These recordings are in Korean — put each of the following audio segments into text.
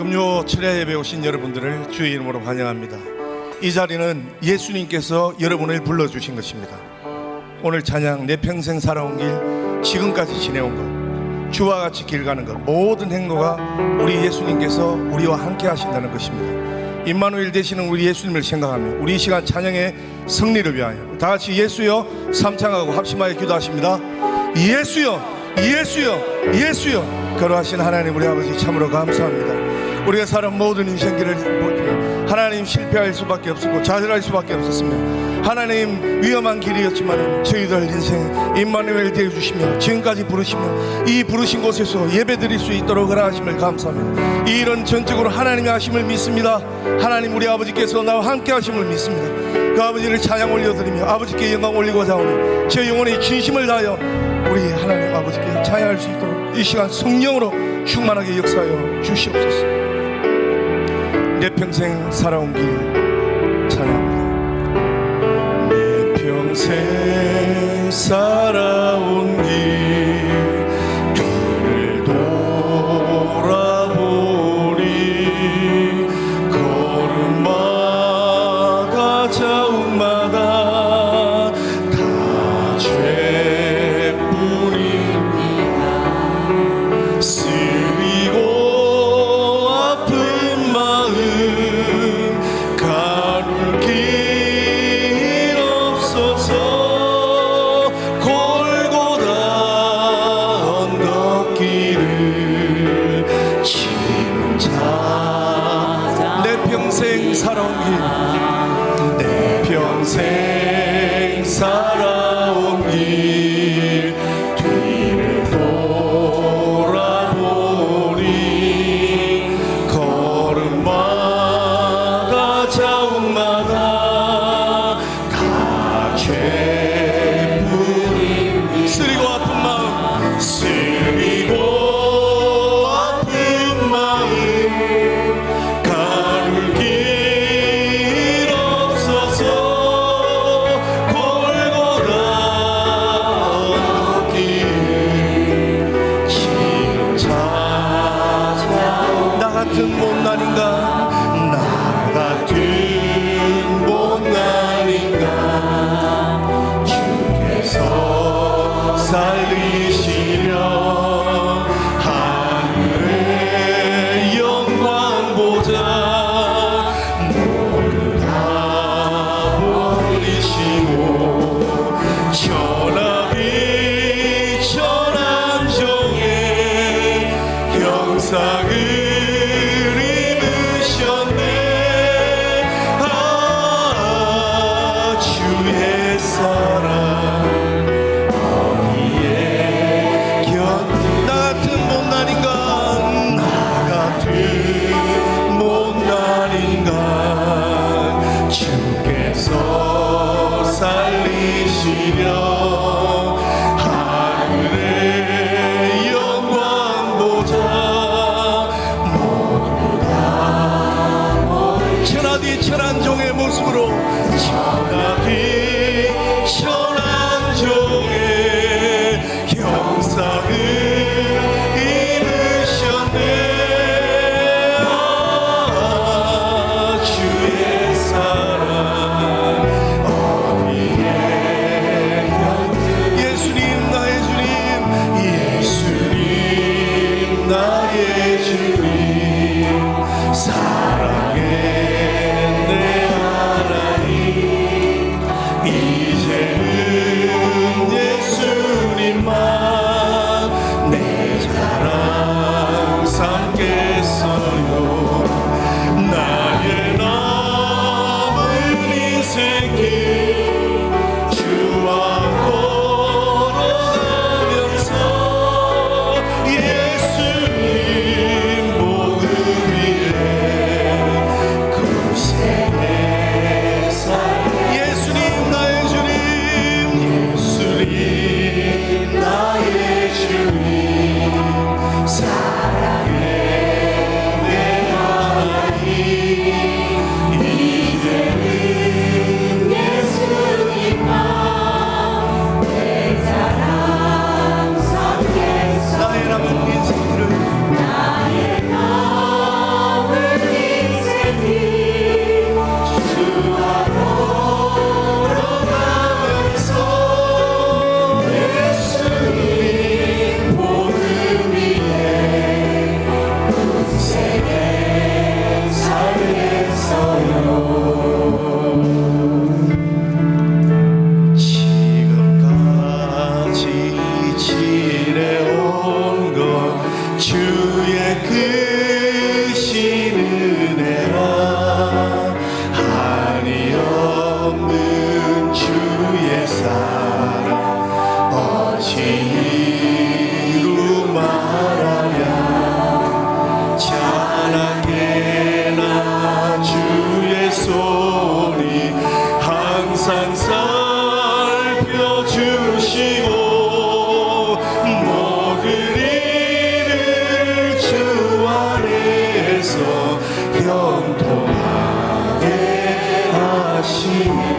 금요 철야 예배 오신 여러분들을 주의 이름으로 환영합니다. 이 자리는 예수님께서 여러분을 불러주신 것입니다. 오늘 찬양 내 평생 살아온 길, 지금까지 지내온 것, 주와 같이 길 가는 것, 모든 행로가 우리 예수님께서 우리와 함께 하신다는 것입니다. 임마누엘 되시는 우리 예수님을 생각하며 우리 이 시간 찬양의 승리를 위하여 다 같이 예수여 삼창하고 합심하여 기도하십니다. 예수여, 예수여, 예수여. 걸어가신 하나님 우리 아버지 참으로 감사합니다. 우리가 살은 모든 인생길을 하나님 실패할 수밖에 없었고 좌절할 수밖에 없었으며 하나님 위험한 길이었지만 저희들 인생 임마누엘 되어주시며 지금까지 부르시며 이 부르신 곳에서 예배드릴 수 있도록 허락하심을 감사합니다. 이 일은 전적으로 하나님의 하심을 믿습니다. 하나님 우리 아버지께서 나와 함께 하심을 믿습니다. 그 아버지를 찬양 올려드리며 아버지께 영광 올리고자 하오니 제 영혼의 진심을 다하여 우리 하나님 아버지께 찬양할 수 있도록 이 시간 성령으로 충만하게 역사하여 주시옵소서. 내 평생 살아온 길 찬양합니다. 내 평생 살아온 길 뒤를 돌아보니 걸음마다 자욱마다 다 죄뿐입니다. 쓰리고 아픈 마음 가눌 길 없어서 골고다 언덕길을 지금 찾아 내 평생 살아온 길 내 평생 살아온 길 뒤를 돌아보니 걸음마다 자욱마다 다 죄뿐입니다. 쓰리고 아픈 마음 쓰리고 아픈 마음 가눌 길 없어서 골고다 길 지금 찾아 나 같은 못난인가 나 같은 못난인가 주께서 살리시려 하늘의 영광 보자 모두 다 버리시고 천하비 천한정의 형상을 입으시고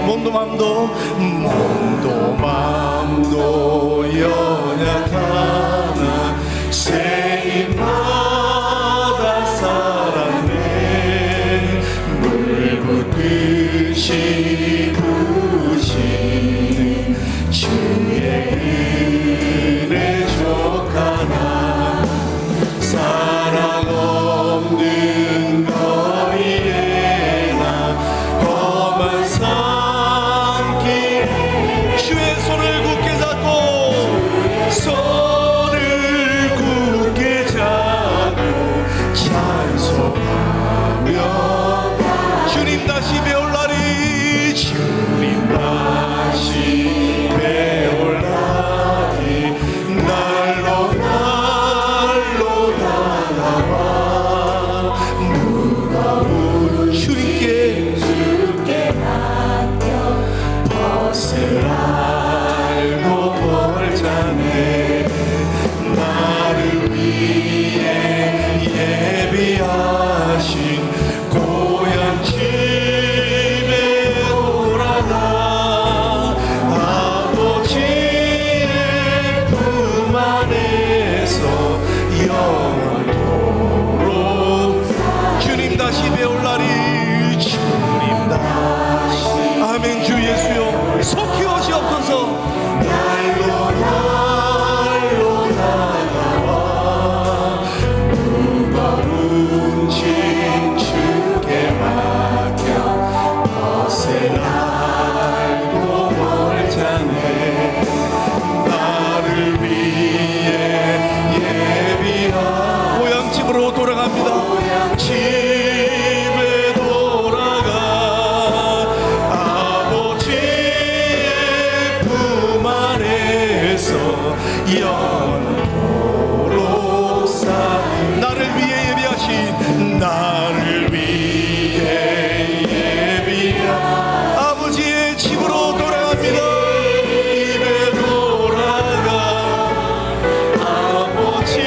몸도 맘도 연약하나 세임받아 살았네. 물 붓듯이 부시는 주의 은혜 족하나 사랑 없는 거리에 나 험한 산길 주의 손을 굳게 잡고 손을 굳게 잡고 찬송하며 주님 다시 배울 날이 주님 다시 배울 날이 날로 다가와 무거운 주님께 맡겨 벗을 알고 벌자네. 나를 위해 예비하신 고향 집에 돌아가 아버지의 품 안에서 영원토록 주님 다시 배울 날이 주님 다시 아멘. 주 예수여 속히 오시옵소서. 날로 다가와 무거운 짐 주께 맡겨 벗을 알고 벌자네. 나를 위해 예비한 고향집으로 돌아갑니다. 집에 돌아가 아버지의 품 안에서 영원토록 나를 위해 예비한 아버지의 집으로 돌아갑니다. 집에 돌아가 아버지의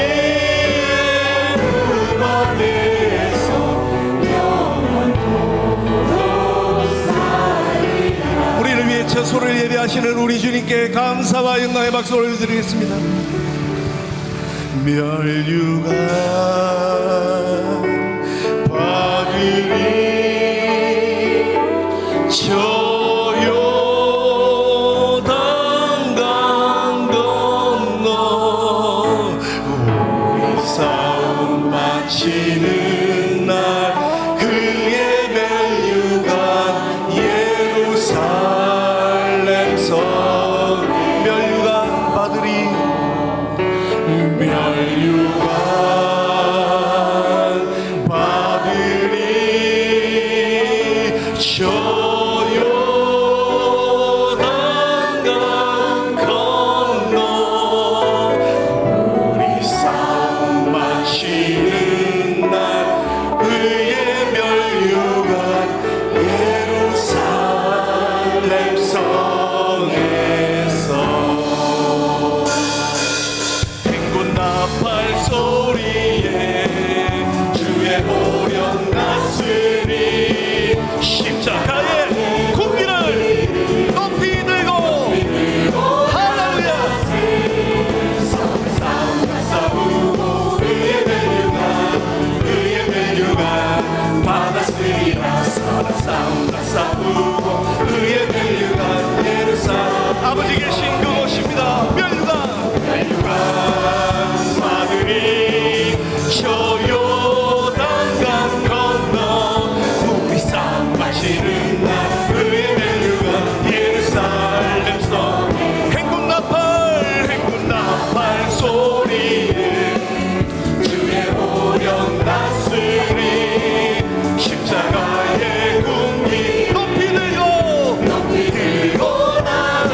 품 안에서 영원토록 우리를 위해 처소를 예비하시는 우리 주님께 감사와 영광의 박수를 올려드리겠습니다. 멸류관 바들이 저 요단강 건너 우리 싸움 마치는 날 그의 멸류관 예루살렘 성 멸류관 바들이 저 요단강 건너 우리 싸움 마치는 날 그의 멸류관 예루살렘 성에서 행군 나팔 소리에 주의 보령 났으니 십자가의 공기를 높이 들고 할렐루야 싸우고 그의 멸류관 받았으리라. 싸우고 그의 멸류관 예루살렘 아버지 계신 그곳입니다. 멸류관 마들이 저 요단강 건너 우리 싸움 마시는 날 그의 멸류관 예루살렘 성 행군 나팔 소리에 주의 오령 났으리. 십자가의 공기 높이 들고 나가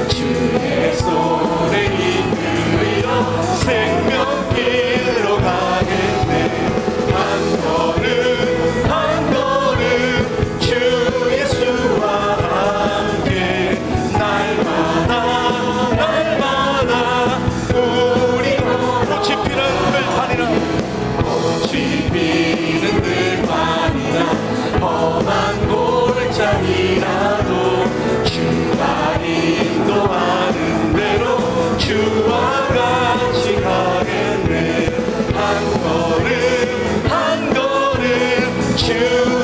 주의 손에 이끌려 생명길로 가겠네. 한 걸음 한 걸음 주 예수와 함께 날마다 날마다 우리 꽃이 피는 들판이라 꽃이 피는 들판이라 험한 골짜기라도 주가 인도하는 대로 주와 같이 가겠네. 한 걸음 한 걸음 주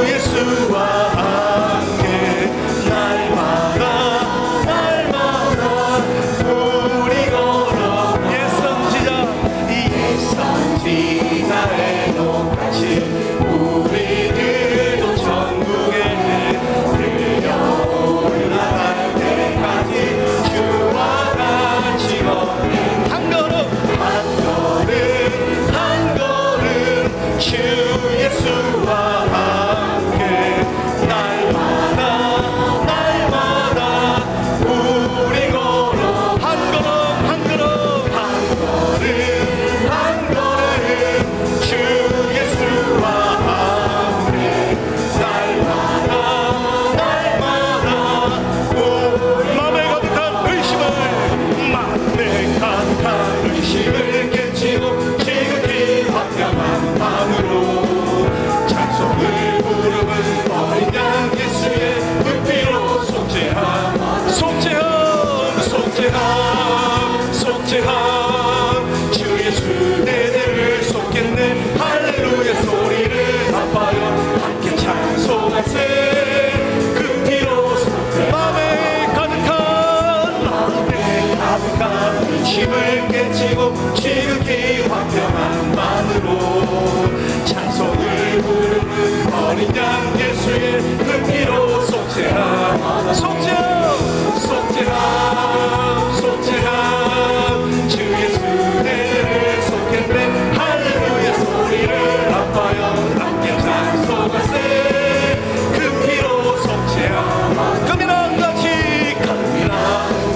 예수와 함께 날마다 날마다 우리 걸어 옛 선지자의 녹같이 우리들도 천국에 들려 올라갈 때까지 주와 같이 걷는 한 걸음 한 걸음 주 예수와 함께 날마다 날마다 우리 걸어 한 걸음 한 걸음 한 걸음 주 예수와 함께 날마다 날마다 맘에 가득한 의심을 깨치고 지극히 화평한 마음으로 찬송을 부르는 어린 양 예수의 그 피로 속죄함 주 예수 내들을 속겠네. 할렐루야 소리를 아파요 함께 찬송하세. 그 피로 속죄 맘에 가득한 의심을 깨치고 지극히 화평한 마음으로 찬송을 부르는 어린 양 예수의 그 피로 속죄함 주 예수 내를 속겠네. 할렐루야 소리를 아파요 함께 찬송하세. 그 피로 속죄함 금이랑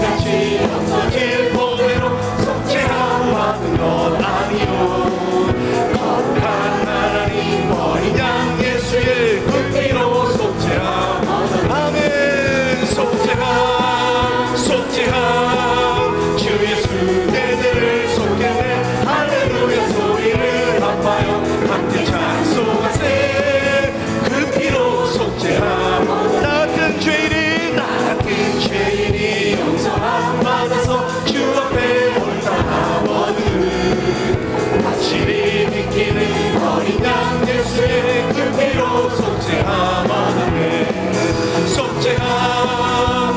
같이 없어질 보배로 속죄함하는 것 아니요. 거룩한 하나님 어린 양 예수의 그 피로 속죄함 아멘. 속죄함 주 예수 내들을 속겠네. 할렐루야 소리를 아파요 함께 찬송하세. 그 피로 속죄함 나 같은 죄인이 용서함 받아서 주 앞에 올라오는 확실히 믿기는 어린 양 예수의 그 피로 속죄함 아멘.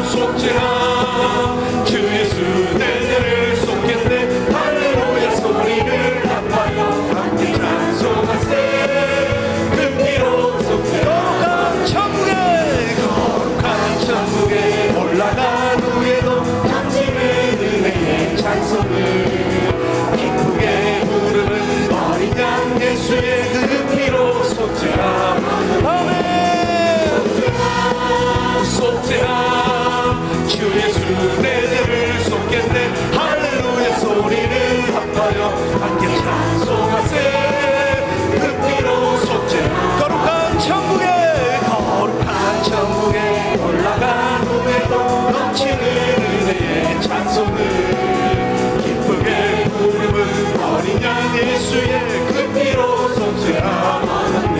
속죄함 주 예수 내들을 속겠네. 할렐루야 소리를 아파요 함께 찬송하세. 그 피로 속죄함 거룩한 천국에 올라간 후에도 당신의 은혜의 찬송을 기쁘게 부르는 어린 양 예수의 그 피로 속죄함 아멘. 속죄함 주 예수 내들을 속겠네. 할렐루야 소리를 아파요 함께 찬송하세. 그 피로 속죄함 거룩한 천국에 올라간 후에도 넘치는 은혜의 찬송을 기쁘게 부르는 어린 양 예수의 그 피로 속죄함 아멘.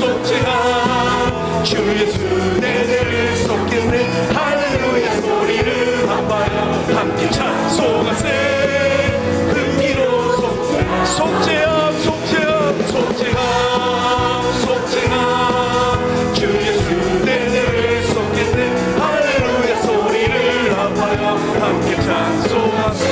속죄함 주 예수 내들을 속겠네. 할렐루야 소리를 아파요 함께 찬송하세. 그 피로 속죄함 주 예수 내들을 속겠네. 할렐루야 소리를 아파요 함께 찬송하세.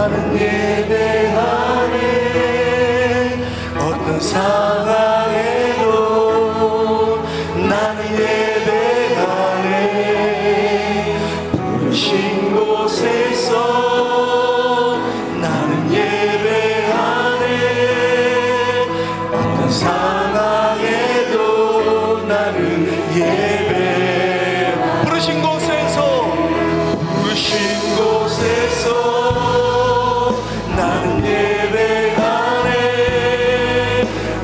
나는 예배하네. 어떤 상황에도 나는 예배하네. 부르신 곳에서 나는 예배하네. 어떤 상황에도 나는 예배. 부르신 곳에서 나는 예배하네.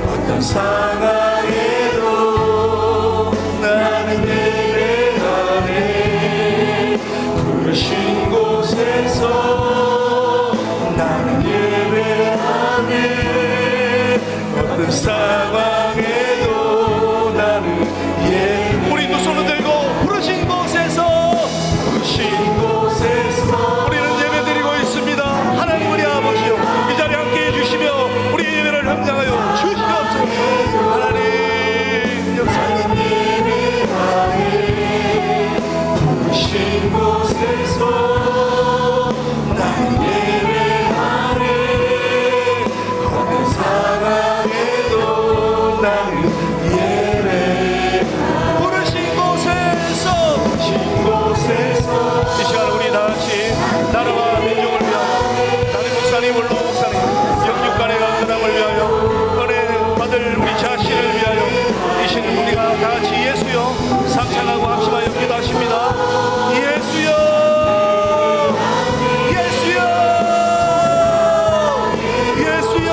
어떤 상황에도 나는 예배하네. 부르신 곳에서 나는 예배하네. 어떤 상황에도 나는 예배. 우리 두 손을 들고 부르신 곳에서 우리는 예배드리고 있습니다. 하나님 우리 아버지요, 이 자리에 함께해 주시며 우리의 예배를 감당하여 주시옵소서. 하나님 역사님 부르신 곳에서 나는 예배하네. 어떤 상황에도 나는 예배. 부르신 곳에서 이 시간 우리 다같이 나라와 민족을 위하여, 다른 목사님, 원로 목사님, 영육간의 건강을 위하여, 은혜 받을 우리 자신을 위하여 이 시간 우리가 다같이 예수여 상창하고 합심하여 기도하십니다. 예수여, 예수여, 예수여.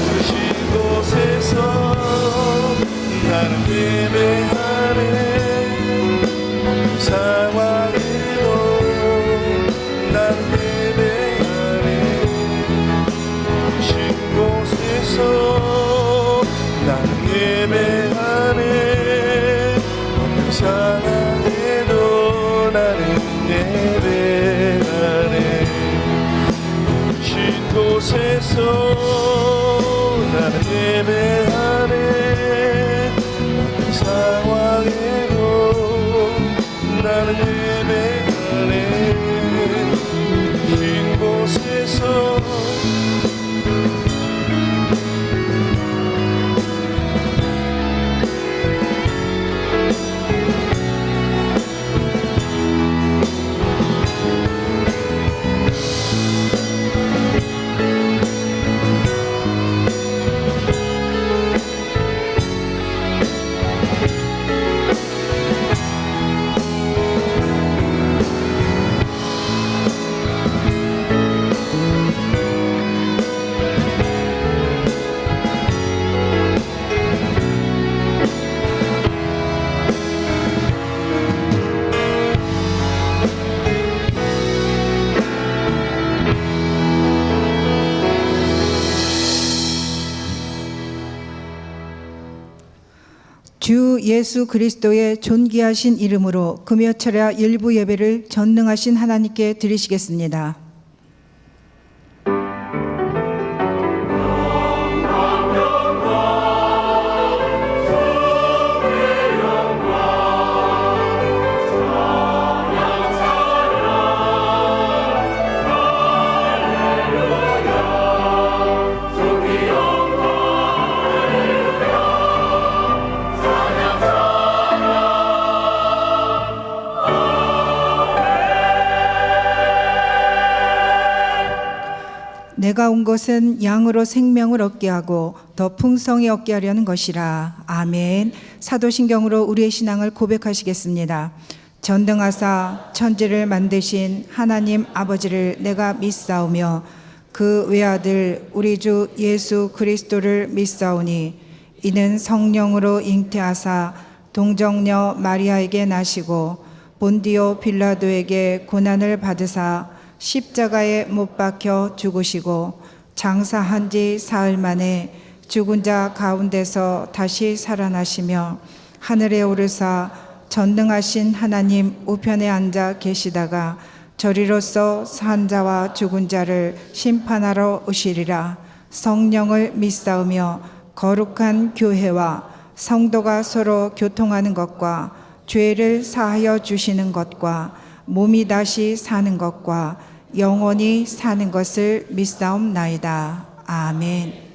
부르신 곳에서 나는 예배하네. 상황에도 나는 예배하네. 부르신 곳에서 나는 예배하네. 어떤 상황에도 나는 예배하네. 부르신 곳에서 나는 예배하네. 상황에도 나는 예배하네. 긴 곳에서 주 예수 그리스도의 존귀하신 이름으로 금요철야 일부 예배를 전능하신 하나님께 드리시겠습니다. 내가 온 것은 양으로 생명을 얻게 하고 더 풍성히 얻게 하려는 것이라. 아멘. 사도신경으로 우리의 신앙을 고백하시겠습니다. 전등하사 천지를 만드신 하나님 아버지를 내가 믿사오며 그 외아들 우리 주 예수 그리스도를 믿사오니 이는 성령으로 잉태하사 동정녀 마리아에게 나시고 본디오 빌라도에게 고난을 받으사 십자가에 못 박혀 죽으시고 장사한 지 사흘 만에 죽은 자 가운데서 다시 살아나시며 하늘에 오르사 전능하신 하나님 우편에 앉아 계시다가 저리로서 산 자와 죽은 자를 심판하러 오시리라. 성령을 믿사오며 거룩한 교회와 성도가 서로 교통하는 것과 죄를 사하여 주시는 것과 몸이 다시 사는 것과 영원히 사는 것을 믿사옵나이다. 아멘.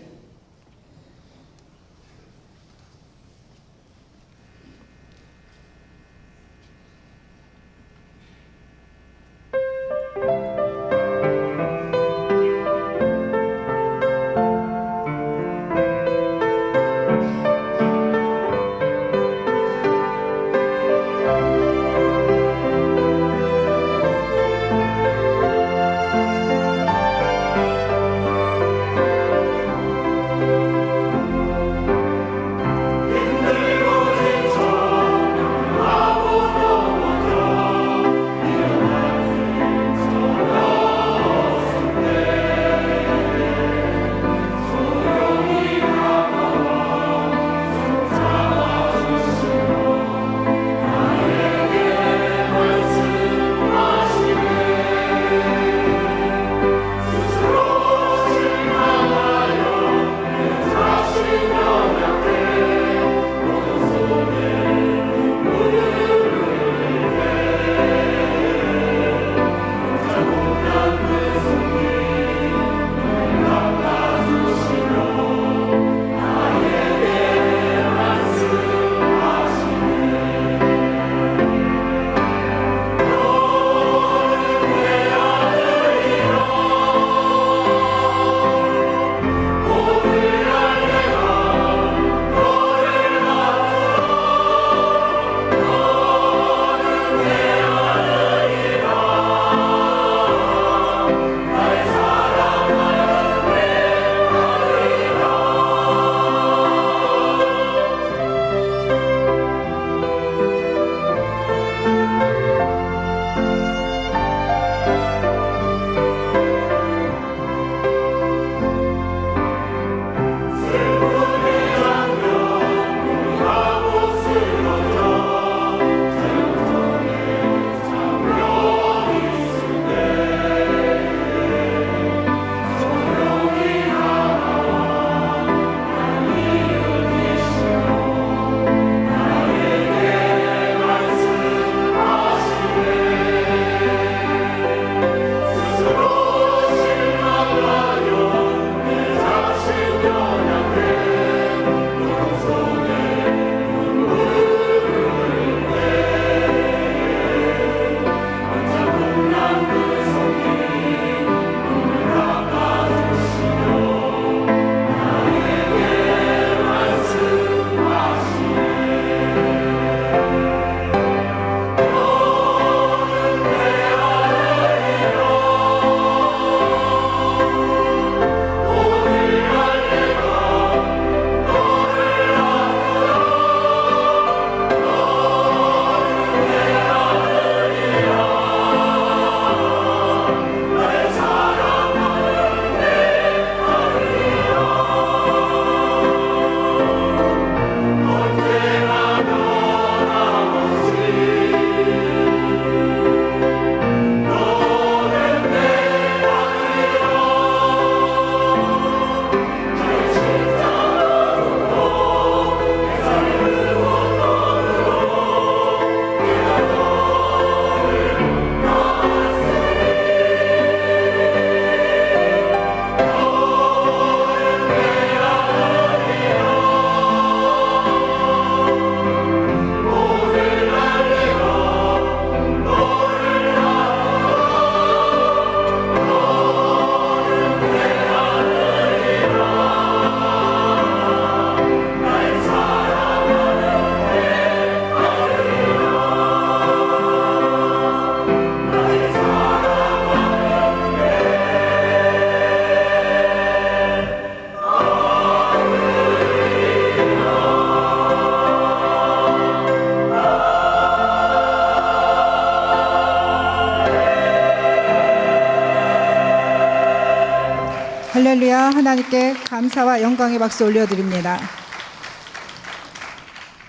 할렐루야. 하나님께 감사와 영광의 박수 올려드립니다.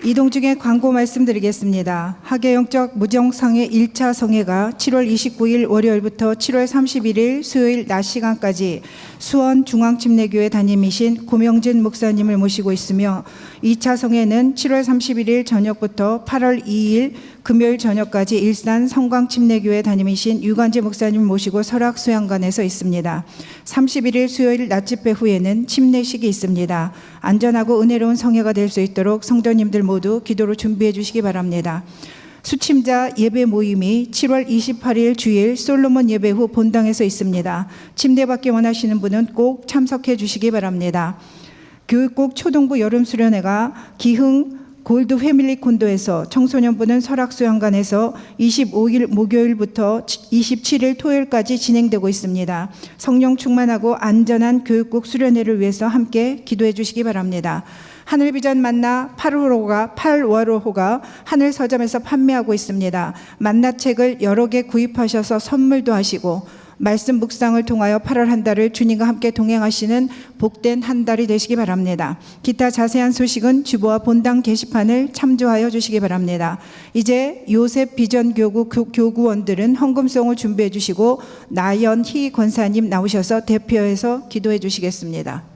이동 중에 광고 말씀드리겠습니다. 학예영적 무정상회 1차 성회가 7월 29일 월요일부터 7월 31일 수요일 낮 시간까지 수원 중앙침례교회 담임이신 고명진 목사님을 모시고 있으며 2차 성회는 7월 31일 저녁부터 8월 2일 금요일 저녁까지 일산 성광침례교회 담임이신 유관재 목사님 모시고 설악수양관에서 있습니다. 31일 수요일 낮집회 후에는 침례식이 있습니다. 안전하고 은혜로운 성회가 될 수 있도록 성도님들 모두 기도로 준비해 주시기 바랍니다. 수침자 예배 모임이 7월 28일 주일 솔로몬 예배 후 본당에서 있습니다. 침대받기 원하시는 분은 꼭 참석해 주시기 바랍니다. 교육국 초등부 여름수련회가 기흥 골드 패밀리 콘도에서, 청소년부는 설악수양관에서 25일 목요일부터 27일 토요일까지 진행되고 있습니다. 성령 충만하고 안전한 교육국 수련회를 위해서 함께 기도해 주시기 바랍니다. 하늘비전 만나 8월호가 하늘 서점에서 판매하고 있습니다. 만나책을 여러 개 구입하셔서 선물도 하시고 말씀 묵상을 통하여 8월 한 달을 주님과 함께 동행하시는 복된 한 달이 되시기 바랍니다. 기타 자세한 소식은 주보와 본당 게시판을 참조하여 주시기 바랍니다. 이제 요셉 비전 교구 교구원들은 헌금송을 준비해 주시고 나연희 권사님 나오셔서 대표해서 기도해 주시겠습니다.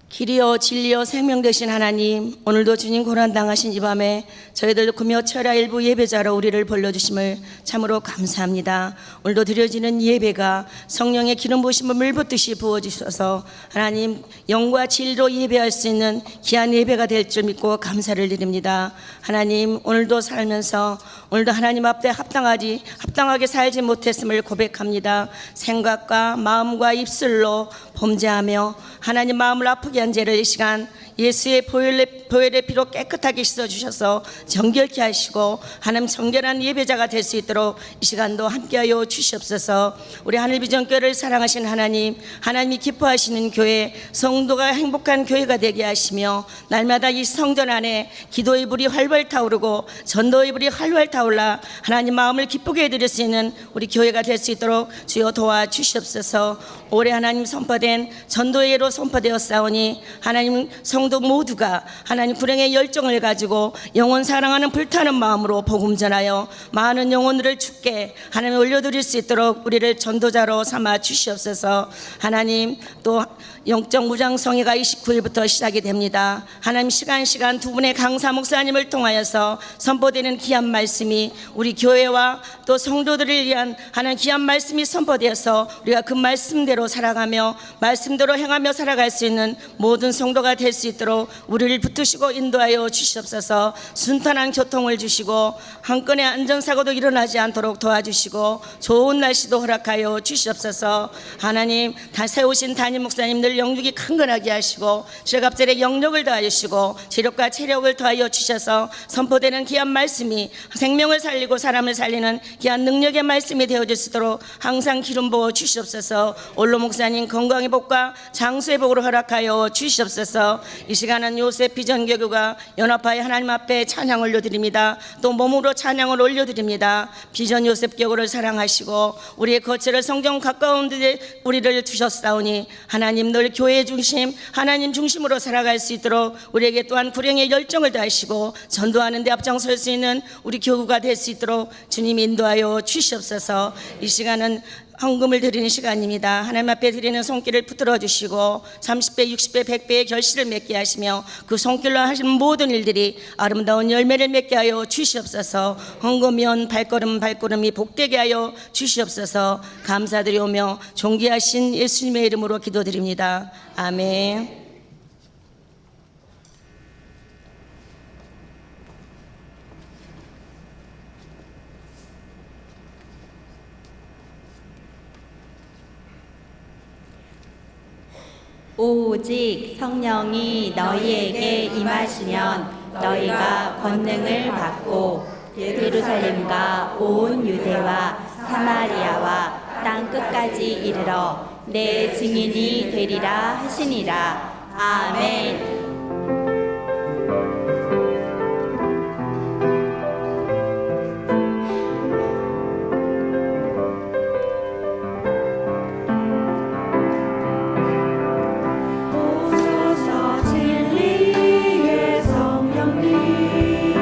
길이요 진리요 생명 되신 하나님, 오늘도 주님 고난당하신 이 밤에 저희들 금요 철야 일부 예배자로 우리를 불러주심을 참으로 감사합니다. 오늘도 드려지는 예배가 성령의 기름 부으심을 물붓듯이 부어주셔서 하나님 영과 진리로 예배할 수 있는 귀한 예배가 될 줄 믿고 감사를 드립니다. 하나님, 오늘도 살면서 오늘도 하나님 앞에 합당하게 살지 못했음을 고백합니다. 생각과 마음과 입술로 범죄하며 하나님 마음을 아프게 한 죄를 이 시간 예수의 보혈의 피로 깨끗하게 씻어주셔서 정결케 하시고 하나님 정결한 예배자가 될 수 있도록 이 시간도 함께하여 주시옵소서. 우리 하늘비전교회를 사랑하신 하나님, 하나님이 기뻐하시는 교회, 성도가 행복한 교회가 되게 하시며 날마다 이 성전 안에 기도의 불이 활활 타오르고 전도의 불이 활활 타올라 하나님 마음을 기쁘게 해드릴 수 있는 우리 교회가 될 수 있도록 주여 도와주시옵소서. 올해 하나님 선포된 전도회로 선포되었사오니 하나님 성도 모두가 하나님 불행의 열정을 가지고 영혼 사랑하는 불타는 마음으로 복음 전하여 많은 영혼들을 주께 하나님 올려드릴 수 있도록 우리를 전도자로 삼아 주시옵소서. 하나님, 또 영적 무장성회가 29일부터 시작이 됩니다. 하나님 시간 두 분의 강사 목사님을 통하여서 선포되는 귀한 말씀이 우리 교회와 또 성도들을 위한 하나님 귀한 말씀이 선포되어서 우리가 그 말씀대로 살아가며 말씀대로 행하며 살아갈 수 있는 모든 성도가 될 수 있도록 우리를 붙드시고 인도하여 주시옵소서. 순탄한 교통을 주시고 한 건의 안전사고도 일어나지 않도록 도와주시고 좋은 날씨도 허락하여 주시옵소서. 하나님, 다 세우신 담임 목사님들 영육이 강건하게 하시고 실갑절에 영력을 더하시고 지력과 체력을 더하여 주셔서 선포되는 귀한 말씀이 생명을 살리고 사람을 살리는 귀한 능력의 말씀이 되어질 수 있도록 항상 기름 부어 주시옵소서. 올로 목사님 건강의 복과 장수의 복으로 허락하여 주시옵소서. 이 시간은 요셉 비전교구가 연합하여 하나님 앞에 찬양을 올려드립니다. 또 몸으로 찬양을 올려드립니다. 비전 요셉 교구를 사랑하시고 우리의 거처를 성경 가까운 데 우리를 두셨사오니 하나님 늘 교회 중심 하나님 중심으로 살아갈 수 있도록 우리에게 또한 불행의 열정을 다하시고 전도하는 데 앞장설 수 있는 우리 교구가 될 수 있도록 주님 인도하여 주시옵소서. 이 시간은 헌금을 드리는 시간입니다. 하나님 앞에 드리는 손길을 붙들어 주시고 30배, 60배, 100배의 결실을 맺게 하시며 그 손길로 하시는 모든 일들이 아름다운 열매를 맺게 하여 주시옵소서. 헌금이온 발걸음이 복되게 하여 주시옵소서. 감사드리오며 존귀하신 예수님의 이름으로 기도드립니다. 아멘. 오직 성령이 너희에게 임하시면 너희가 권능을 받고 예루살렘과 온 유대와 사마리아와 땅 끝까지 이르러 내 증인이 되리라 하시니라. 아멘. 오소서 진리의 성령님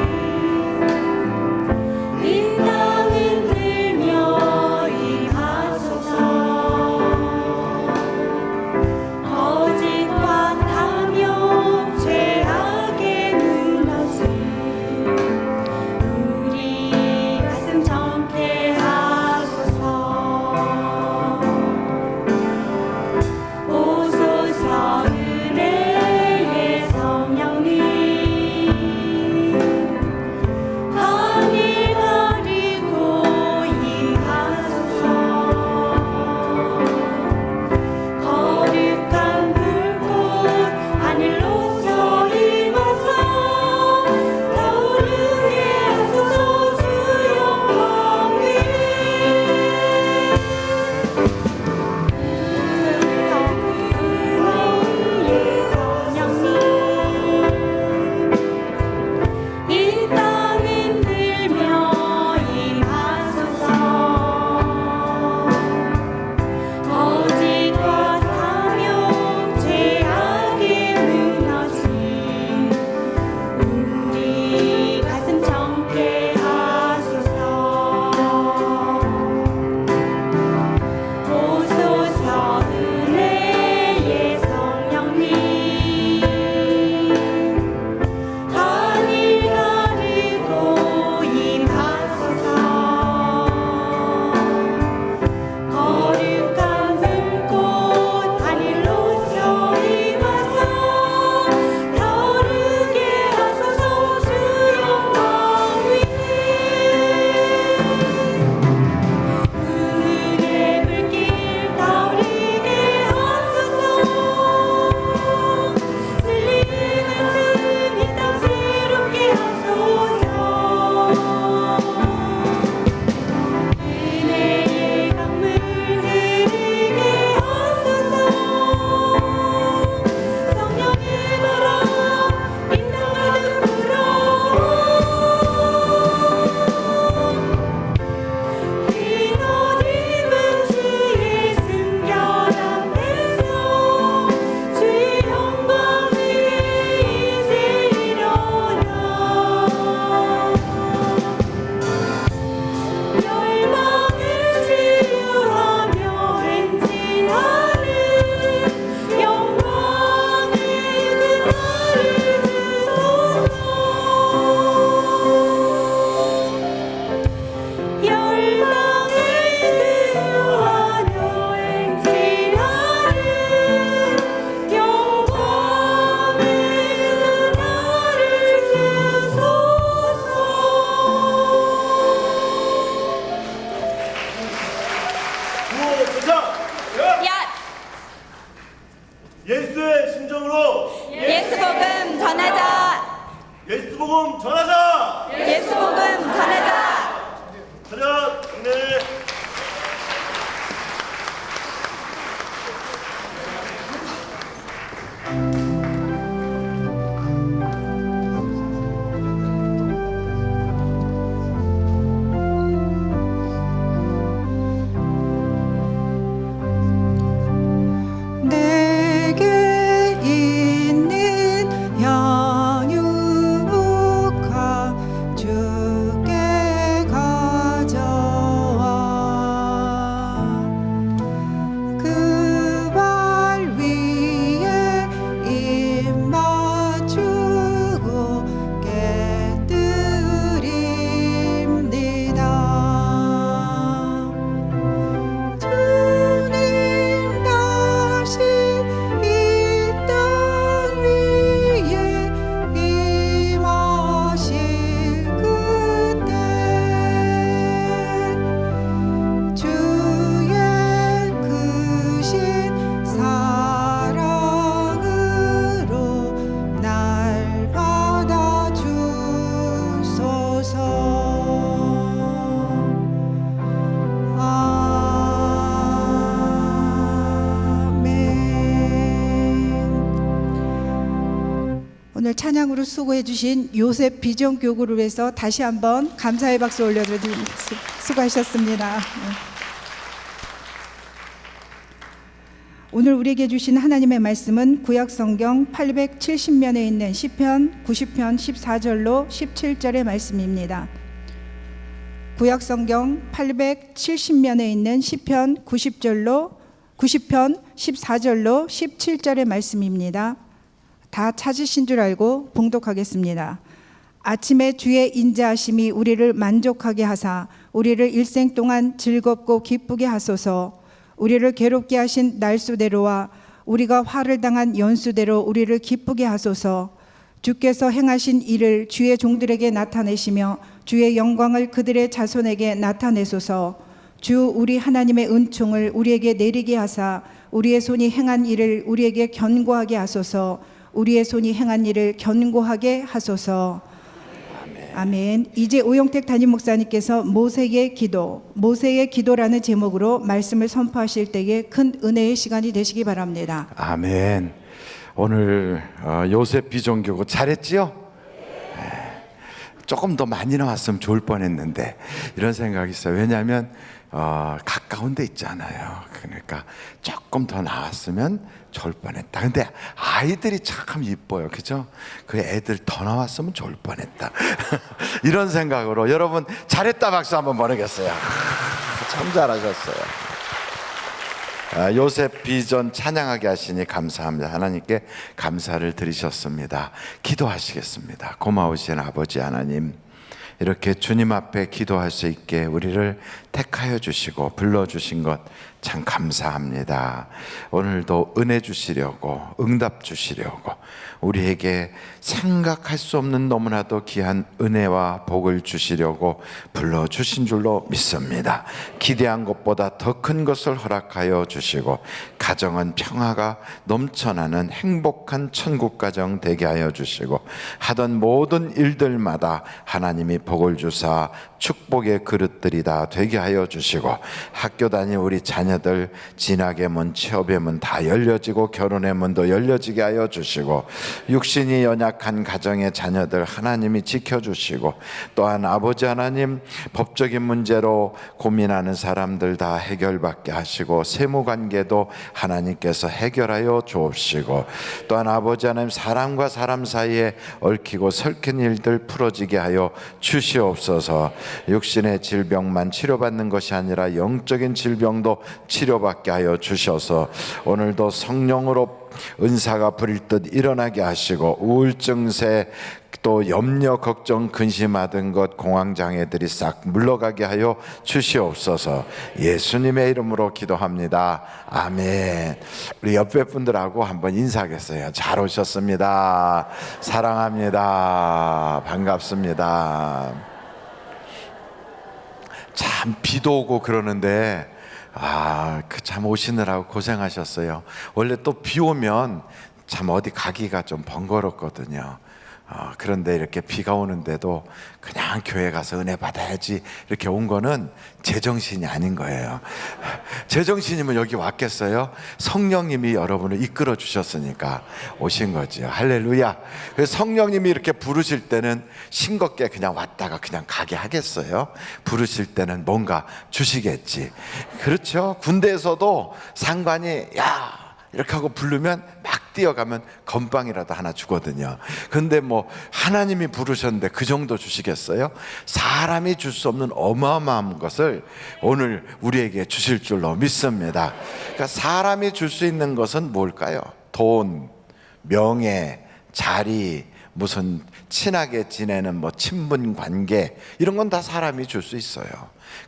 오늘 찬양으로 수고해 주신 요셉 비전교구를 위해서 다시 한번 감사의 박수 올려드립니다. 수고하셨습니다. 오늘 우리에게 주신 하나님의 말씀은 구약성경 870면에 있는 시편 90편 14절로 17절의 말씀입니다. 구약성경 870면에 있는 시편 90편 14절로 17절의 말씀입니다. 다 찾으신 줄 알고 봉독하겠습니다. 아침에 주의 인자하심이 우리를 만족하게 하사 우리를 일생 동안 즐겁고 기쁘게 하소서. 우리를 괴롭게 하신 날수대로와 우리가 화를 당한 연수대로 우리를 기쁘게 하소서. 주께서 행하신 일을 주의 종들에게 나타내시며 주의 영광을 그들의 자손에게 나타내소서. 주 우리 하나님의 은총을 우리에게 내리게 하사 우리의 손이 행한 일을 우리에게 견고하게 하소서. 우리의 손이 행한 일을 견고하게 하소서. 아멘. 이제 오영택 담임 목사님께서 모세의 기도라는 제목으로 말씀을 선포하실 때에 큰 은혜의 시간이 되시기 바랍니다. 아멘. 오늘 요셉 비전교구 잘했지요? 조금 더 많이 나왔으면 좋을 뻔했는데 이런 생각이 있어요. 왜냐하면 가까운 데 있잖아요. 그러니까 조금 더 나왔으면 좋을 뻔했다. 근데 아이들이 참 이뻐요. 그죠? 그 애들 더 나왔으면 좋을 뻔했다. 이런 생각으로 여러분 잘했다 박수 한번 보내겠어요. 참 잘하셨어요. 요셉 비전 찬양하게 하시니 감사합니다. 하나님께 감사를 드리셨습니다. 기도하시겠습니다. 고마우신 아버지 하나님, 이렇게 주님 앞에 기도할 수 있게 우리를 택하여 주시고 불러주신 것 참 감사합니다. 오늘도 은혜 주시려고 응답 주시려고 우리에게 생각할 수 없는 너무나도 귀한 은혜와 복을 주시려고 불러주신 줄로 믿습니다. 기대한 것보다 더 큰 것을 허락하여 주시고 가정은 평화가 넘쳐나는 행복한 천국 가정 되게 하여 주시고 하던 모든 일들마다 하나님이 복을 주사 축복의 그릇들이 다 되게 하여 주시고 학교 다니는 우리 자녀들 진학의 문, 취업의 문 다 열려지고 결혼의 문도 열려지게 하여 주시고 육신이 연약한 가정의 자녀들 하나님이 지켜주시고 또한 아버지 하나님 법적인 문제로 고민하는 사람들 다 해결받게 하시고 세무관계도 하나님께서 해결하여 주옵시고 또한 아버지 하나님 사람과 사람 사이에 얽히고 설킨 일들 풀어지게 하여 주시옵소서. 육신의 질병만 치료받는 것이 아니라 영적인 질병도 치료받게 하여 주셔서 오늘도 성령으로 은사가 부릴 듯 일어나게 하시고 우울증세 또 염려 걱정 근심하던 것 공황장애들이 싹 물러가게 하여 주시옵소서. 예수님의 이름으로 기도합니다. 아멘. 우리 옆에 분들하고 한번 인사하겠어요. 잘 오셨습니다. 사랑합니다. 반갑습니다. 참 비도 오고 그러는데 참 오시느라고 고생하셨어요. 원래 또 비 오면 참 어디 가기가 좀 번거롭거든요. 그런데 이렇게 비가 오는데도 그냥 교회 가서 은혜 받아야지 이렇게 온 거는 제정신이 아닌 거예요. 제정신이면 여기 왔겠어요? 성령님이 여러분을 이끌어 주셨으니까 오신 거죠. 할렐루야. 그래서 성령님이 이렇게 부르실 때는 싱겁게 그냥 왔다가 그냥 가게 하겠어요? 부르실 때는 뭔가 주시겠지. 그렇죠? 군대에서도 상관이 야 이렇게 하고 부르면 막 뛰어가면 건빵이라도 하나 주거든요. 근데 뭐 하나님이 부르셨는데 그 정도 주시겠어요? 사람이 줄 수 없는 어마어마한 것을 오늘 우리에게 주실 줄로 믿습니다. 그러니까 사람이 줄 수 있는 것은 뭘까요? 돈, 명예, 자리, 무슨 친하게 지내는 뭐 친분 관계 이런 건 다 사람이 줄 수 있어요.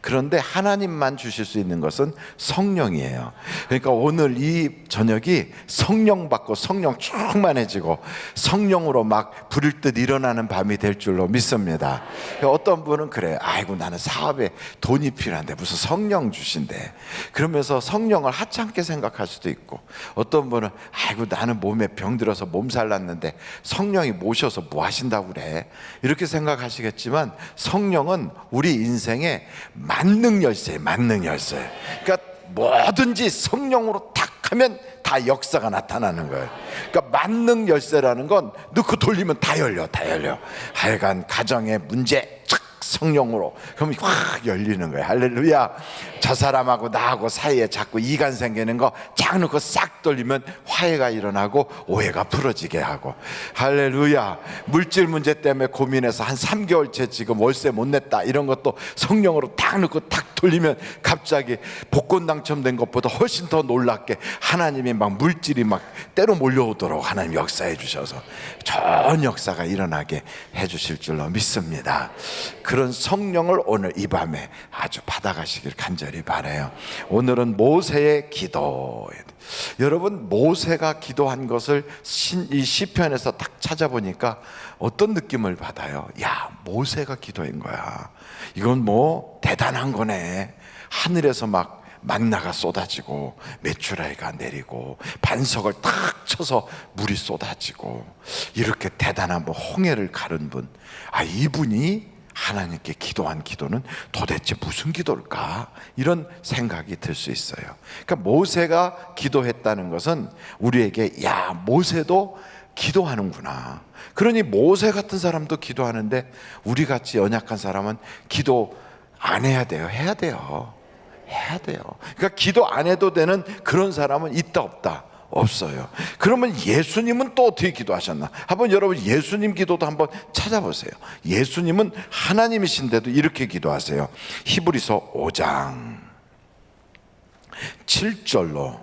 그런데 하나님만 주실 수 있는 것은 성령이에요. 그러니까 오늘 이 저녁이 성령 받고 성령 충만해지고 성령으로 막 부릴 듯 일어나는 밤이 될 줄로 믿습니다. 어떤 분은 그래요. 아이고 나는 사업에 돈이 필요한데 무슨 성령 주신대. 그러면서 성령을 하찮게 생각할 수도 있고 어떤 분은 아이고 나는 몸에 병 들어서 몸살 났는데 성령이 모셔서 뭐 하신다고 그래. 이렇게 생각하시겠지만 성령은 우리 인생에 만능 열쇠. 그러니까 뭐든지 성령으로 탁 하면 다 역사가 나타나는 거예요. 그러니까 만능 열쇠라는 건 넣고 돌리면 다 열려. 하여간 가정의 문제 착 성령으로 그럼 확 열리는 거예요. 할렐루야. 저 사람하고 나하고 사이에 자꾸 이간 생기는 거 쫙 넣고 싹 돌리면 화해가 일어나고 오해가 풀어지게 하고, 할렐루야. 물질 문제 때문에 고민해서 한 3개월째 지금 월세 못 냈다 이런 것도 성령으로 딱 넣고 탁 돌리면 갑자기 복권 당첨된 것보다 훨씬 더 놀랍게 하나님이 막 물질이 막 때로 몰려오도록 하나님 역사해 주셔서 좋은 역사가 일어나게 해 주실 줄로 믿습니다. 그런 성령을 오늘 이 밤에 아주 받아가시길 간절히 바라요. 오늘은 모세의 기도. 여러분, 모세가 기도한 것을 이 시편에서 딱 찾아보니까 어떤 느낌을 받아요? 야, 모세가 기도한 거야. 이건 뭐 대단한 거네. 하늘에서 막 만나가 쏟아지고 메추라기가 내리고 반석을 탁 쳐서 물이 쏟아지고 이렇게 대단한 뭐 홍해를 가른 분. 아, 이분이 하나님께 기도한 기도는 도대체 무슨 기도일까? 이런 생각이 들 수 있어요. 그러니까 모세가 기도했다는 것은 우리에게 야, 모세도 기도하는구나. 그러니 모세 같은 사람도 기도하는데 우리같이 연약한 사람은 기도 안 해야 돼요? 해야 돼요. 그러니까 기도 안 해도 되는 그런 사람은 있다 없다? 없어요. 그러면 예수님은 또 어떻게 기도하셨나? 한번 여러분 예수님 기도도 한번 찾아보세요. 예수님은 하나님이신데도 이렇게 기도하세요. 히브리서 5장 7절로,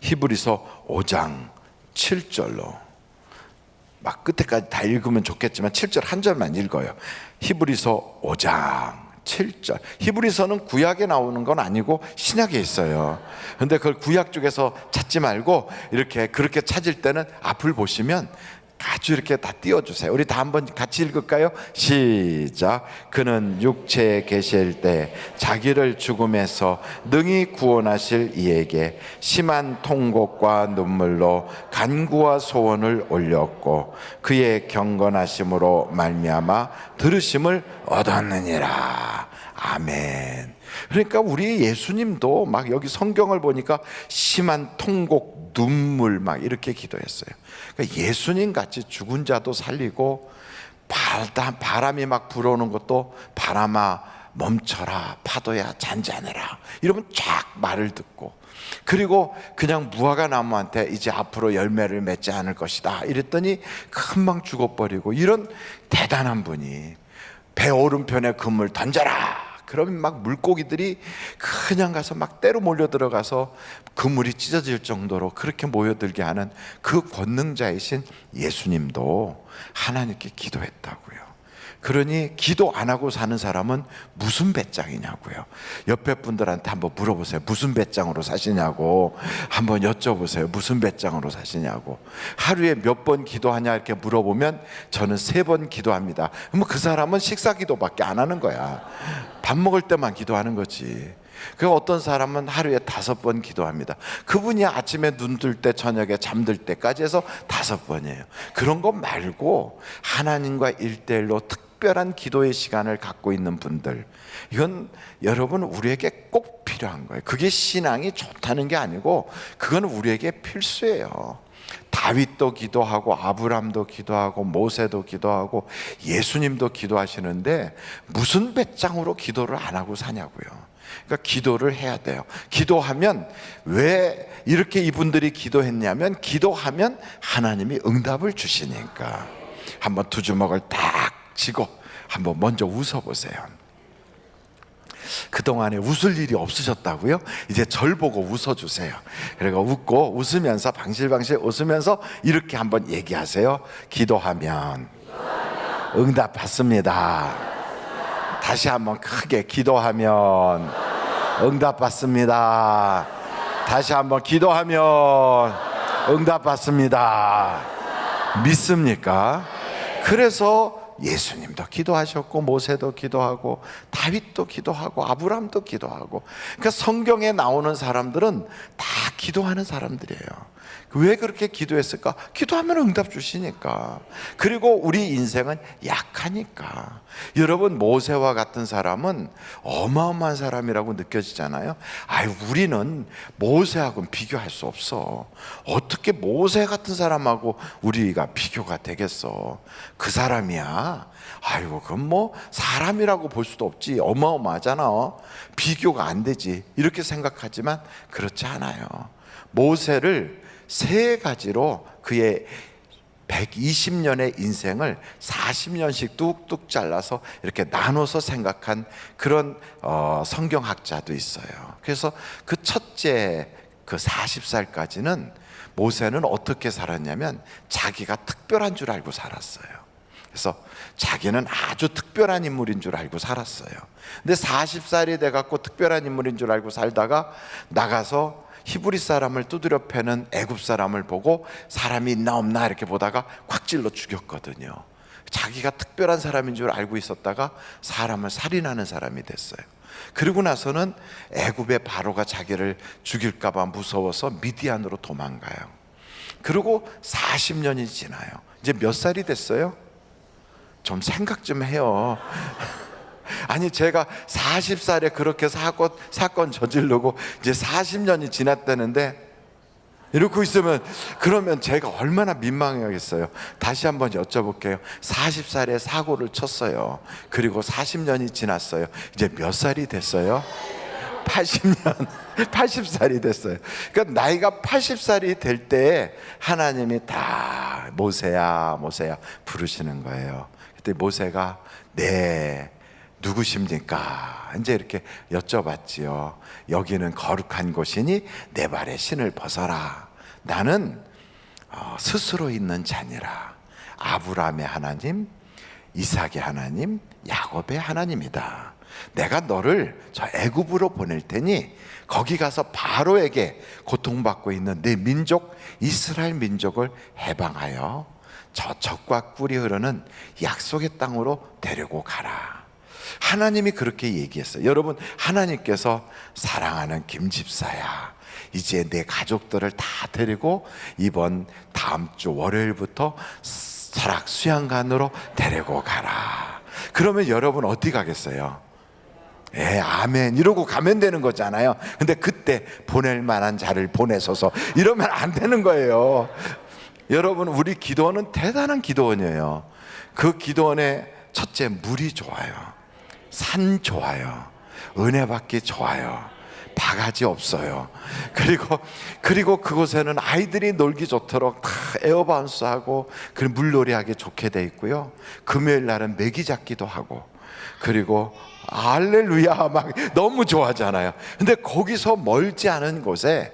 히브리서 5장 7절로, 막 끝에까지 다 읽으면 좋겠지만 7절 한 절만 읽어요. 히브리서 5장 7절. 히브리서는 구약에 나오는 건 아니고 신약에 있어요. 그런데 그걸 구약 쪽에서 찾지 말고 이렇게 그렇게 찾을 때는 앞을 보시면 아주 이렇게 다 띄워주세요. 우리 다 한번 같이 읽을까요? 시작. 그는 육체에 계실 때 자기를 죽음에서 능히 구원하실 이에게 심한 통곡과 눈물로 간구와 소원을 올렸고 그의 경건하심으로 말미암아 들으심을 얻었느니라. 아멘. 그러니까 우리 예수님도 막 여기 성경을 보니까 심한 통곡, 눈물 막 이렇게 기도했어요. 그러니까 예수님 같이 죽은 자도 살리고 바람이 막 불어오는 것도 바람아 멈춰라, 파도야 잔잔해라 이러면 쫙 말을 듣고, 그리고 그냥 무화과 나무한테 이제 앞으로 열매를 맺지 않을 것이다 이랬더니 금방 죽어버리고, 이런 대단한 분이 배 오른편에 그물 던져라 그러면 막 물고기들이 그냥 가서 막 때로 몰려 들어가서 그물이 찢어질 정도로 그렇게 모여들게 하는 그 권능자이신 예수님도 하나님께 기도했다고요. 그러니 기도 안 하고 사는 사람은 무슨 배짱이냐고요. 옆에 분들한테 한번 물어보세요. 무슨 배짱으로 사시냐고 한번 여쭤보세요. 무슨 배짱으로 사시냐고. 하루에 몇 번 기도하냐 이렇게 물어보면 저는 3번 기도합니다. 그러면 그 사람은 식사 기도밖에 안 하는 거야. 밥 먹을 때만 기도하는 거지. 그 어떤 사람은 하루에 5번 기도합니다. 그분이 아침에 눈 뜰 때 저녁에 잠들 때까지 해서 5번이에요. 그런 거 말고 하나님과 1대1로 특별한 기도의 시간을 갖고 있는 분들, 이건 여러분 우리에게 꼭 필요한 거예요. 그게 신앙이 좋다는 게 아니고 그건 우리에게 필수예요. 다윗도 기도하고 아브람도 기도하고 모세도 기도하고 예수님도 기도하시는데 무슨 배짱으로 기도를 안 하고 사냐고요. 그러니까 기도를 해야 돼요. 기도하면, 왜 이렇게 이분들이 기도했냐면 기도하면 하나님이 응답을 주시니까. 한번 두 주먹을 딱 쥐고 한번 먼저 웃어보세요. 그동안에 웃을 일이 없으셨다고요? 이제 절 보고 웃어주세요. 그리고 웃고 웃으면서 방실방실 웃으면서 이렇게 한번 얘기하세요. 기도하면 응답 받습니다. 다시 한번 크게 기도하면 응답 받습니다. 다시 한번 기도하면 응답 받습니다. 믿습니까? 그래서 예수님도 기도하셨고 모세도 기도하고 다윗도 기도하고 아브람도 기도하고, 그러니까 성경에 나오는 사람들은 다 기도하는 사람들이에요. 왜 그렇게 기도했을까? 기도하면 응답 주시니까. 그리고 우리 인생은 약하니까. 여러분, 모세와 같은 사람은 어마어마한 사람이라고 느껴지잖아요. 아유, 우리는 모세하고는 비교할 수 없어. 어떻게 모세 같은 사람하고 우리가 비교가 되겠어? 그 사람이야. 아이고, 그건 뭐 사람이라고 볼 수도 없지. 어마어마하잖아. 비교가 안 되지. 이렇게 생각하지만 그렇지 않아요. 모세를 세 가지로 그의 120년의 인생을 40년씩 뚝뚝 잘라서 이렇게 나눠서 생각한 그런 성경학자도 있어요. 그래서 그 첫째 그 40살까지는 모세는 어떻게 살았냐면 자기가 특별한 줄 알고 살았어요. 그래서 자기는 아주 특별한 인물인 줄 알고 살았어요. 근데 40살이 돼갖고 특별한 인물인 줄 알고 살다가 나가서 히브리 사람을 두드려 패는 애굽 사람을 보고 사람이 있나 없나 이렇게 보다가 콱 찔러 죽였거든요. 자기가 특별한 사람인 줄 알고 있었다가 사람을 살인하는 사람이 됐어요. 그리고 나서는 애굽의 바로가 자기를 죽일까 봐 무서워서 미디안으로 도망가요. 그리고 40년이 지나요. 이제 몇 살이 됐어요? 좀 생각 좀 해요. 아니, 제가 40살에 그렇게 사건 저지르고 이제 40년이 지났다는데 이러고 있으면 그러면 제가 얼마나 민망하겠어요. 다시 한번 여쭤볼게요. 40살에 사고를 쳤어요. 그리고 40년이 지났어요. 이제 몇 살이 됐어요? 80년, 80살이 됐어요. 그러니까 나이가 80살이 될 때 하나님이 다 모세야, 모세야 부르시는 거예요. 그때 모세가 네, 누구십니까? 이제 이렇게 여쭤봤지요. 여기는 거룩한 곳이니 내 발에 신을 벗어라. 나는 스스로 있는 자니라. 아브라함의 하나님, 이삭의 하나님, 야곱의 하나님이다. 내가 너를 저 애굽으로 보낼 테니 거기 가서 바로에게 고통받고 있는 내 민족 이스라엘 민족을 해방하여 저 젖과 꿀이 흐르는 약속의 땅으로 데리고 가라. 하나님이 그렇게 얘기했어요. 여러분, 하나님께서 사랑하는 김 집사야, 이제 내 가족들을 다 데리고 이번 다음 주 월요일부터 설악 수양관으로 데리고 가라. 그러면 여러분 어디 가겠어요? 예, 아멘 이러고 가면 되는 거잖아요. 근데 그때 보낼 만한 자를 보내소서 이러면 안 되는 거예요. 여러분, 우리 기도원은 대단한 기도원이에요. 그 기도원의 첫째, 물이 좋아요. 산 좋아요. 은혜 받기 좋아요. 바가지 없어요. 그리고 그곳에는 아이들이 놀기 좋도록 다 에어바운스하고 물놀이하기 좋게 돼 있고요. 금요일 날은 메기 잡기도 하고, 그리고 할렐루야 막 너무 좋아하잖아요. 근데 거기서 멀지 않은 곳에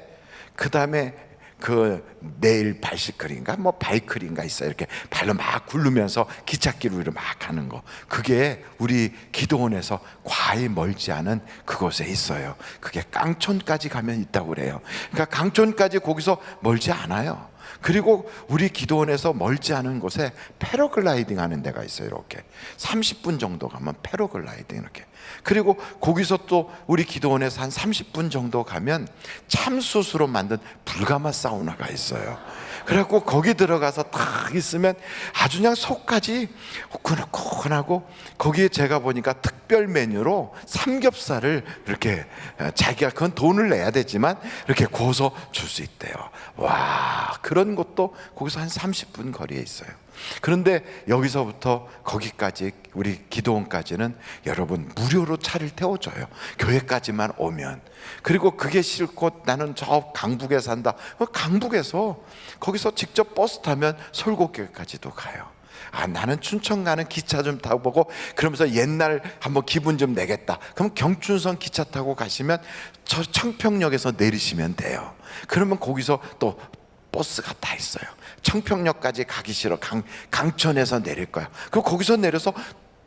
그 다음에 그 네일 바이시클인가 뭐 바이클인가 있어요. 이렇게 발로 막 굴르면서 기찻길 위로 막 가는 거. 그게 우리 기도원에서 과히 멀지 않은 그곳에 있어요. 그게 깡촌까지 가면 있다고 그래요. 그러니까 깡촌까지 거기서 멀지 않아요. 그리고 우리 기도원에서 멀지 않은 곳에 패러글라이딩 하는 데가 있어요. 이렇게 30분 정도 가면 패러글라이딩 이렇게. 그리고 거기서 또 우리 기도원에서 한 30분 정도 가면 참숯으로 만든 불가마 사우나가 있어요. 그래갖고 거기 들어가서 딱 있으면 아주 그냥 속까지 후끈후끈하고, 거기에 제가 보니까 특별 메뉴로 삼겹살을 이렇게 자기가 그건 돈을 내야 되지만 이렇게 구워서 줄 수 있대요. 와, 그런 것도 거기서 한 30분 거리에 있어요. 그런데 여기서부터 거기까지 우리 기도원까지는 여러분 무료로 차를 태워줘요. 교회까지만 오면. 그리고 그게 싫고 나는 저 강북에 산다. 강북에서 거기서 직접 버스 타면 설국교회까지도 가요. 아, 나는 춘천 가는 기차 좀 타고 보고 그러면서 옛날 한번 기분 좀 내겠다. 그럼 경춘선 기차 타고 가시면 저 청평역에서 내리시면 돼요. 그러면 거기서 또 버스가 다 있어요. 청평역까지 가기 싫어 강천에서 내릴 거야. 그럼 거기서 내려서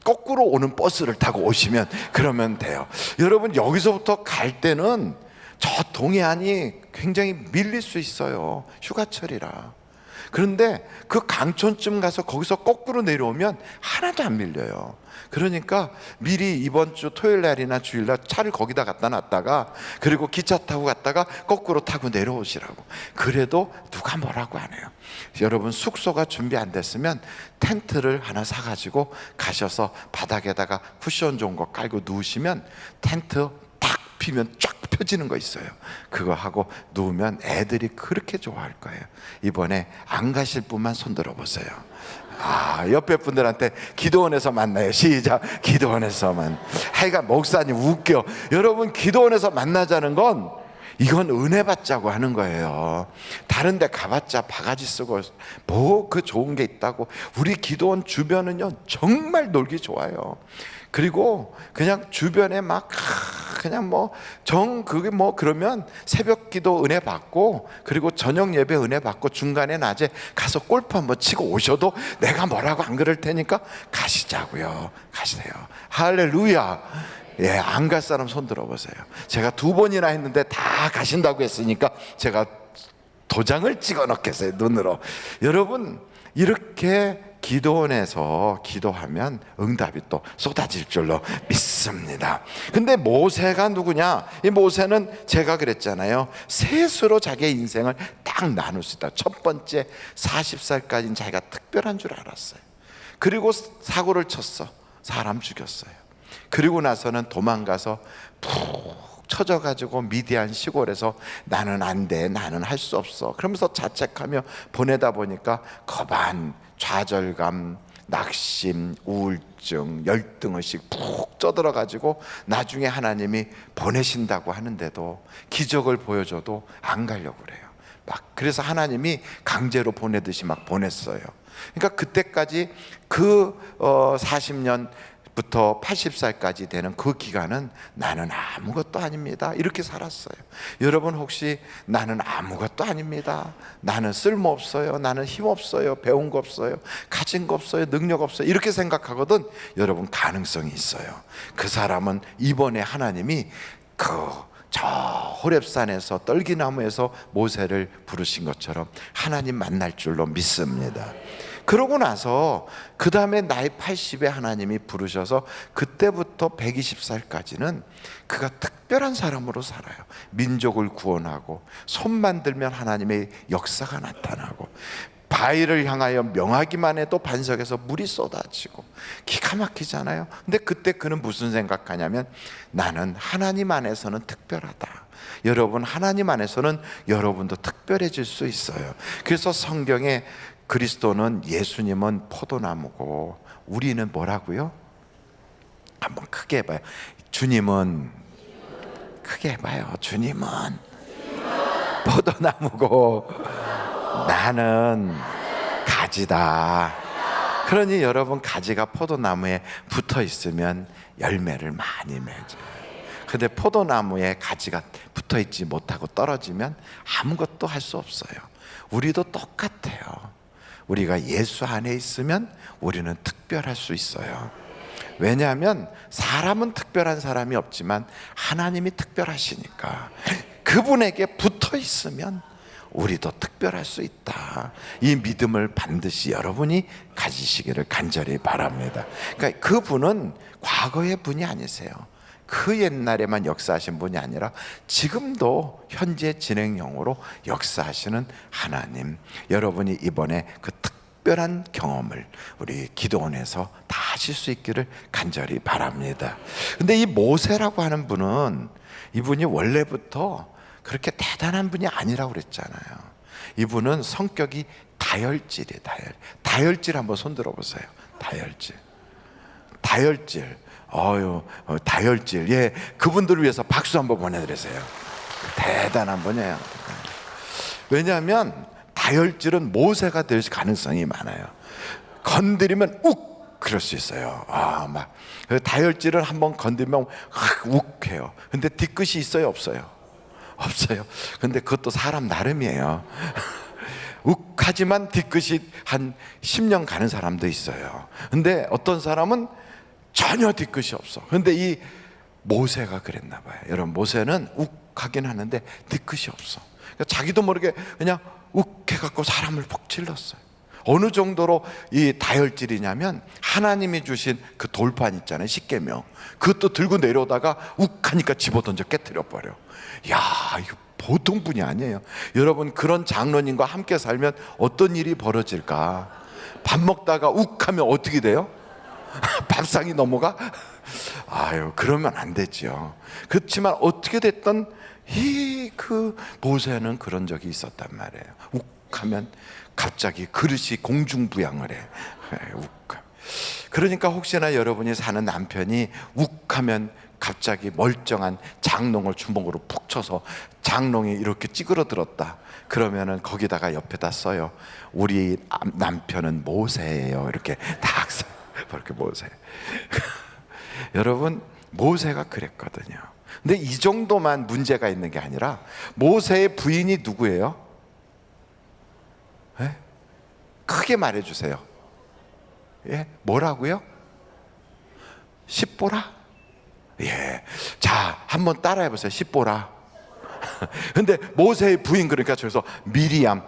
거꾸로 오는 버스를 타고 오시면 그러면 돼요. 여러분, 여기서부터 갈 때는 저 동해안이 굉장히 밀릴 수 있어요. 휴가철이라. 그런데 그 강촌쯤 가서 거기서 거꾸로 내려오면 하나도 안 밀려요. 그러니까 미리 이번 주 토요일 날이나 주일 날 차를 거기다 갖다 놨다가, 그리고 기차 타고 갔다가 거꾸로 타고 내려오시라고. 그래도 누가 뭐라고 안 해요. 여러분, 숙소가 준비 안 됐으면 텐트를 하나 사가지고 가셔서 바닥에다가 쿠션 좋은 거 깔고 누우시면 텐트 딱 피면 쫙 펴지는 거 있어요. 그거 하고 누우면 애들이 그렇게 좋아할 거예요. 이번에 안 가실 분만 손 들어보세요. 옆에 분들한테 기도원에서 만나요. 시작. 기도원에서만. 하여간 목사님 웃겨. 여러분, 기도원에서 만나자는 건 이건 은혜 받자고 하는 거예요. 다른 데 가봤자 바가지 쓰고 뭐 그 좋은 게 있다고. 우리 기도원 주변은요 정말 놀기 좋아요. 그리고 그냥 주변에 막 그냥 그게 그러면 새벽 기도 은혜 받고, 그리고 저녁 예배 은혜 받고, 중간에 낮에 가서 골프 한번 치고 오셔도 내가 뭐라고 안 그럴 테니까 가시자고요. 가세요. 할렐루야. 예, 안 갈 사람 손 들어보세요. 제가 2번이나 했는데 다 가신다고 했으니까 제가 도장을 찍어 넣겠어요, 눈으로. 여러분, 이렇게 기도원에서 기도하면 응답이 또 쏟아질 줄로 믿습니다. 근데 모세가 누구냐? 이 모세는 제가 그랬잖아요. 셋으로 자기의 인생을 딱 나눌 수 있다. 첫 번째, 40살까지는 자기가 특별한 줄 알았어요. 그리고 사고를 쳤어. 사람 죽였어요. 그리고 나서는 도망가서 푹 처져가지고 미디안 시골에서 나는 안 돼, 나는 할 수 없어, 그러면서 자책하며 보내다 보니까 거반, 좌절감, 낙심, 우울증, 열등의식 푹 쪄들어가지고 나중에 하나님이 보내신다고 하는데도, 기적을 보여줘도 안 가려고 그래요. 그래서 하나님이 강제로 보내듯이 막 보냈어요. 그러니까 그때까지 그 40년 부터 80살까지 되는 그 기간은 나는 아무것도 아닙니다, 이렇게 살았어요. 여러분, 혹시 나는 아무것도 아닙니다, 나는 쓸모없어요, 나는 힘없어요, 배운 거 없어요, 가진 거 없어요, 능력 없어요, 이렇게 생각하거든. 여러분, 가능성이 있어요. 그 사람은 이번에 하나님이 저 호렙산에서 떨기나무에서 모세를 부르신 것처럼 하나님 만날 줄로 믿습니다. 그러고 나서 그 다음에 나이 80에 하나님이 부르셔서 그때부터 120살까지는 그가 특별한 사람으로 살아요. 민족을 구원하고, 손만 들면 하나님의 역사가 나타나고, 바위를 향하여 명하기만 해도 반석에서 물이 쏟아지고, 기가 막히잖아요. 근데 그때 그는 무슨 생각하냐면, 나는 하나님 안에서는 특별하다. 여러분, 하나님 안에서는 여러분도 특별해질 수 있어요. 그래서 성경에 그리스도는, 예수님은 포도나무고 우리는 뭐라고요? 한번 크게 해봐요. 주님은, 크게 해봐요. 주님은 포도나무고 나는 가지다. 그러니 여러분, 가지가 포도나무에 붙어 있으면 열매를 많이 맺어요. 근데 포도나무에 가지가 붙어 있지 못하고 떨어지면 아무것도 할 수 없어요. 우리도 똑같아요. 우리가 예수 안에 있으면 우리는 특별할 수 있어요. 왜냐하면 사람은 특별한 사람이 없지만 하나님이 특별하시니까, 그분에게 붙어 있으면 우리도 특별할 수 있다. 이 믿음을 반드시 여러분이 가지시기를 간절히 바랍니다. 그러니까 그분은 과거의 분이 아니세요. 그 옛날에만 역사하신 분이 아니라 지금도 현재 진행형으로 역사하시는 하나님, 여러분이 이번에 그 특별한 경험을 우리 기도원에서 다 하실 수 있기를 간절히 바랍니다. 근데 이 모세라고 하는 분은, 이분이 원래부터 그렇게 대단한 분이 아니라고 그랬잖아요. 이분은 성격이 다혈질이에요. 다혈질 한번 손 들어보세요. 다혈질. 다혈질. 예, 그분들을 위해서 박수 한번 보내드리세요. 대단한 분이에요. 왜냐하면 다혈질은 모세가 될 가능성이 많아요. 건드리면 욱 그럴 수 있어요. 다혈질은 한번 건드리면 욱해요. 근데 뒤끝이 있어요, 없어요? 없어요. 근데 그것도 사람 나름이에요. 욱하지만 뒤끝이 한 10년 가는 사람도 있어요. 근데 어떤 사람은 전혀 뒤끝이 없어. 근데 이 모세가 그랬나 봐요. 여러분, 모세는 욱하긴 하는데 뒤끝이 없어. 그러니까 자기도 모르게 그냥 욱 해갖고 사람을 푹 찔렀어요. 어느 정도로 이 다혈질이냐면 하나님이 주신 그 돌판 있잖아요, 십계명. 그것도 들고 내려오다가 욱하니까 집어던져 깨뜨려 버려. 야, 이거 보통 분이 아니에요. 여러분, 그런 장로님과 함께 살면 어떤 일이 벌어질까? 밥 먹다가 욱하면 어떻게 돼요? 밥상이 넘어가? 아유, 그러면 안 되죠. 그렇지만 어떻게 됐든 그 모세는 그런 적이 있었단 말이에요. 욱하면 갑자기 그릇이 공중부양을 해. 그러니까 혹시나 여러분이 사는 남편이 욱하면 갑자기 멀쩡한 장롱을 주먹으로 푹 쳐서 장롱이 이렇게 찌그러들었다, 그러면은 거기다가 옆에다 써요. 우리 남편은 모세예요. 이렇게 딱 써요. 그렇게 모세. 여러분, 모세가 그랬거든요. 근데 이 정도만 문제가 있는 게 아니라 모세의 부인이 누구예요? 예? 크게 말해주세요. 예? 뭐라고요? 십보라? 예. 자, 한번 따라해보세요. 십보라. 근데 모세의 부인, 그러니까 저기서 미리암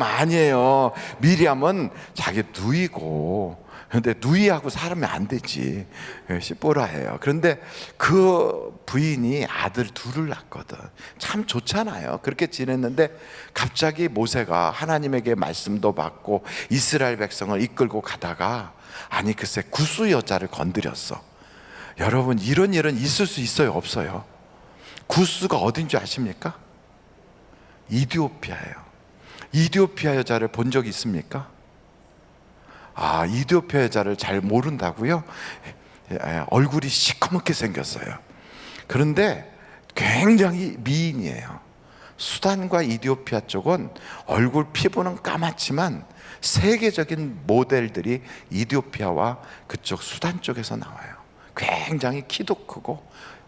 아니에요. 미리암은 자기 누이고, 근데 누이하고 살면 안 되지. 십보라예요. 그런데 그 부인이 아들 둘을 낳거든. 참 좋잖아요. 그렇게 지냈는데 갑자기 모세가 하나님에게 말씀도 받고 이스라엘 백성을 이끌고 가다가, 아니 글쎄 구스 여자를 건드렸어. 여러분, 이런 일은 있을 수 있어요, 없어요? 구스가 어딘 줄 아십니까? 이디오피아예요. 이디오피아 여자를 본 적 있습니까? 아, 이디오피아 여자를 잘 모른다고요? 얼굴이 시커멓게 생겼어요. 그런데 굉장히 미인이에요. 수단과 이디오피아 쪽은 얼굴 피부는 까맣지만 세계적인 모델들이 이디오피아와 그쪽 수단 쪽에서 나와요. 굉장히 키도 크고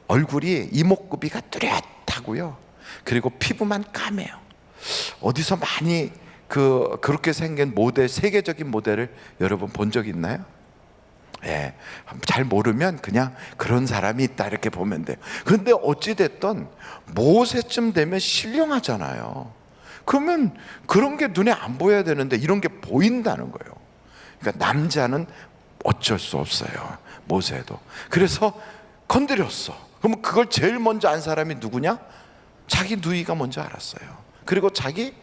얼굴이 이목구비가 뚜렷하고요. 그리고 피부만 까매요. 어디서 많이 그렇게 생긴 모델, 세계적인 모델을 여러분 본 적 있나요? 예, 잘 모르면 그냥 그런 사람이 있다 이렇게 보면 돼요. 그런데 어찌됐든 모세쯤 되면 신령하잖아요. 그러면 그런 게 눈에 안 보여야 되는데 이런 게 보인다는 거예요. 그러니까 남자는 어쩔 수 없어요, 모세도. 그래서 건드렸어. 그러면 그걸 제일 먼저 안 사람이 누구냐? 자기 누이가 먼저 알았어요. 그리고 자기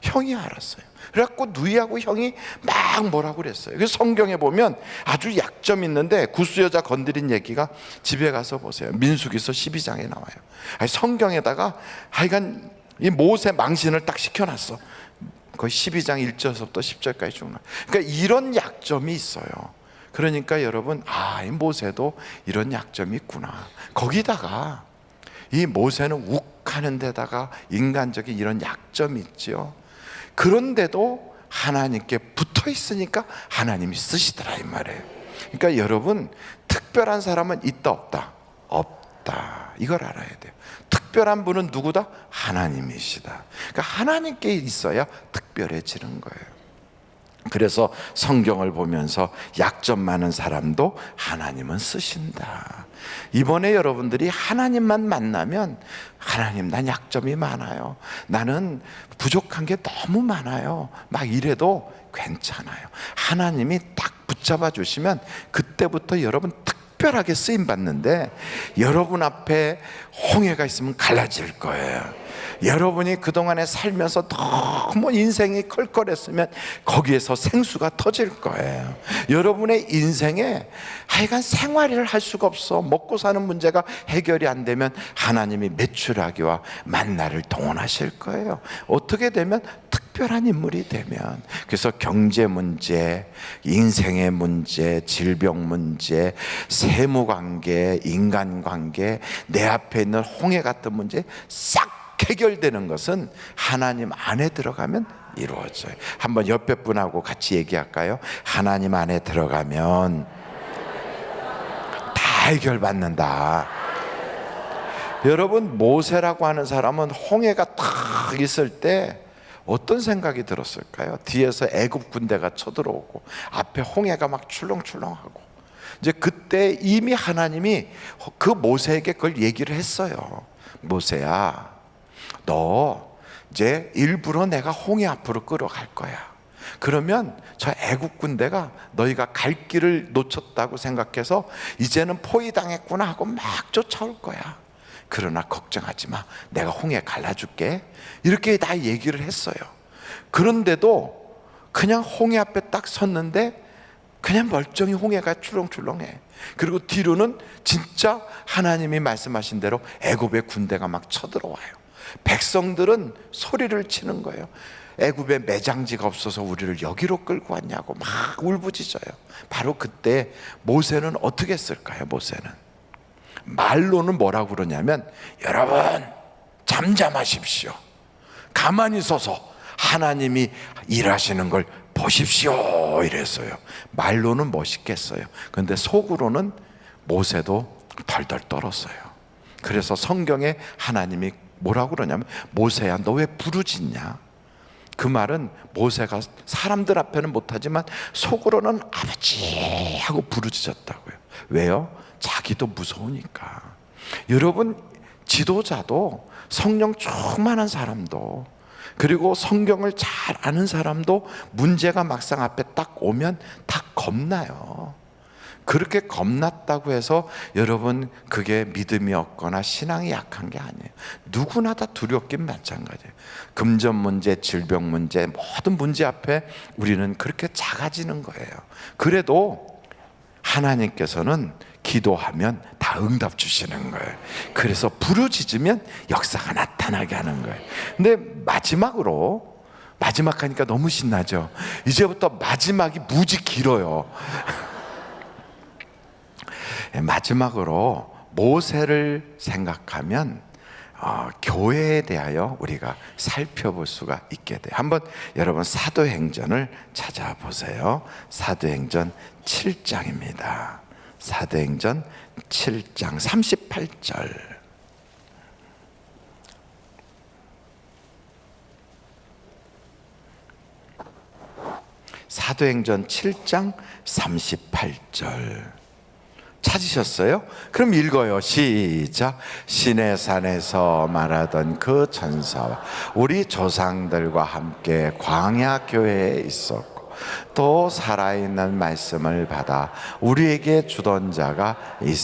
형이 알았어요. 그래갖고 누이하고 형이 막 뭐라고 그랬어요. 그래서 성경에 보면 아주 약점 있는데, 구스 여자 건드린 얘기가 집에 가서 보세요. 민수기서 12장에 나와요. 아니, 성경에다가 하여간 이 모세 망신을 딱 시켜놨어. 거의 12장 1절부터 10절까지 쭉 나와요. 그러니까 이런 약점이 있어요. 그러니까 여러분, 이 모세도 이런 약점이 있구나. 거기다가 이 모세는 욱하는 데다가 인간적인 이런 약점이 있죠. 그런데도 하나님께 붙어 있으니까 하나님이 쓰시더라 이 말이에요. 그러니까 여러분, 특별한 사람은 있다 없다? 없다. 이걸 알아야 돼요. 특별한 분은 누구다? 하나님이시다. 그러니까 하나님께 있어야 특별해지는 거예요. 그래서 성경을 보면서 약점 많은 사람도 하나님은 쓰신다. 이번에 여러분들이 하나님만 만나면, 하나님 난 약점이 많아요, 나는 부족한 게 너무 많아요, 막 이래도 괜찮아요. 하나님이 딱 붙잡아 주시면 그때부터 여러분 특별하게 쓰임 받는데, 여러분 앞에 홍해가 있으면 갈라질 거예요. 여러분이 그동안에 살면서 너무 인생이 컬컬했으면 거기에서 생수가 터질 거예요. 여러분의 인생에 하여간 생활을 할 수가 없어. 먹고 사는 문제가 해결이 안 되면 하나님이 메추라기와 만나를 동원하실 거예요. 어떻게 되면? 특별한 인물이 되면. 그래서 경제 문제, 인생의 문제, 질병 문제, 세무관계, 인간관계, 내 앞에 있는 홍해 같은 문제 싹 해결되는 것은 하나님 안에 들어가면 이루어져요. 한번 옆에 분하고 같이 얘기할까요? 하나님 안에 들어가면 다 해결받는다. 여러분, 모세라고 하는 사람은 홍해가 탁 있을 때 어떤 생각이 들었을까요? 뒤에서 애굽 군대가 쳐들어오고 앞에 홍해가 막 출렁출렁하고, 이제 그때 이미 하나님이 그 모세에게 그걸 얘기를 했어요. 모세야, 너 이제 일부러 내가 홍해 앞으로 끌어갈 거야. 그러면 저 애국 군대가 너희가 갈 길을 놓쳤다고 생각해서 이제는 포위당했구나 하고 막 쫓아올 거야. 그러나 걱정하지 마. 내가 홍해 갈라줄게. 이렇게 다 얘기를 했어요. 그런데도 그냥 홍해 앞에 딱 섰는데 그냥 멀쩡히 홍해가 출렁출렁해. 그리고 뒤로는 진짜 하나님이 말씀하신 대로 애굽의 군대가 막 쳐들어와요. 백성들은 소리를 치는 거예요. 애굽에 매장지가 없어서 우리를 여기로 끌고 왔냐고 막 울부짖어요. 바로 그때 모세는 어떻게 했을까요? 모세는 말로는 뭐라고 그러냐면, 여러분 잠잠하십시오. 가만히 서서 하나님이 일하시는 걸 보십시오 이랬어요. 말로는 멋있겠어요. 그런데 속으로는 모세도 덜덜 떨었어요. 그래서 성경에 하나님이 뭐라고 그러냐면, 모세야 너 왜 부르짖냐? 그 말은 모세가 사람들 앞에는 못하지만 속으로는 아버지 하고 부르짖었다고요. 왜요? 자기도 무서우니까. 여러분, 지도자도 성령 충만한 사람도, 그리고 성경을 잘 아는 사람도 문제가 막상 앞에 딱 오면 다 겁나요. 그렇게 겁났다고 해서 여러분 그게 믿음이 없거나 신앙이 약한 게 아니에요. 누구나 다 두렵긴 마찬가지예요. 금전 문제, 질병 문제, 모든 문제 앞에 우리는 그렇게 작아지는 거예요. 그래도 하나님께서는 기도하면 다 응답 주시는 거예요. 그래서 부르짖으면 역사가 나타나게 하는 거예요. 근데 마지막 하니까 너무 신나죠. 이제부터 마지막이 무지 길어요. 마지막으로 모세를 생각하면 교회에 대하여 우리가 살펴볼 수가 있게 돼요. 한번 여러분 사도행전을 찾아보세요. 사도행전 7장입니다. 사도행전 7장 38절. 사도행전 7장 38절. 찾으셨어요? 그럼 읽어요. 시작. 시내산에서 말하던 그 천사와 우리 조상들과 함께 광야 교회에 있었고 또 살아있는 말씀을 받아 우리에게 주던 자가 이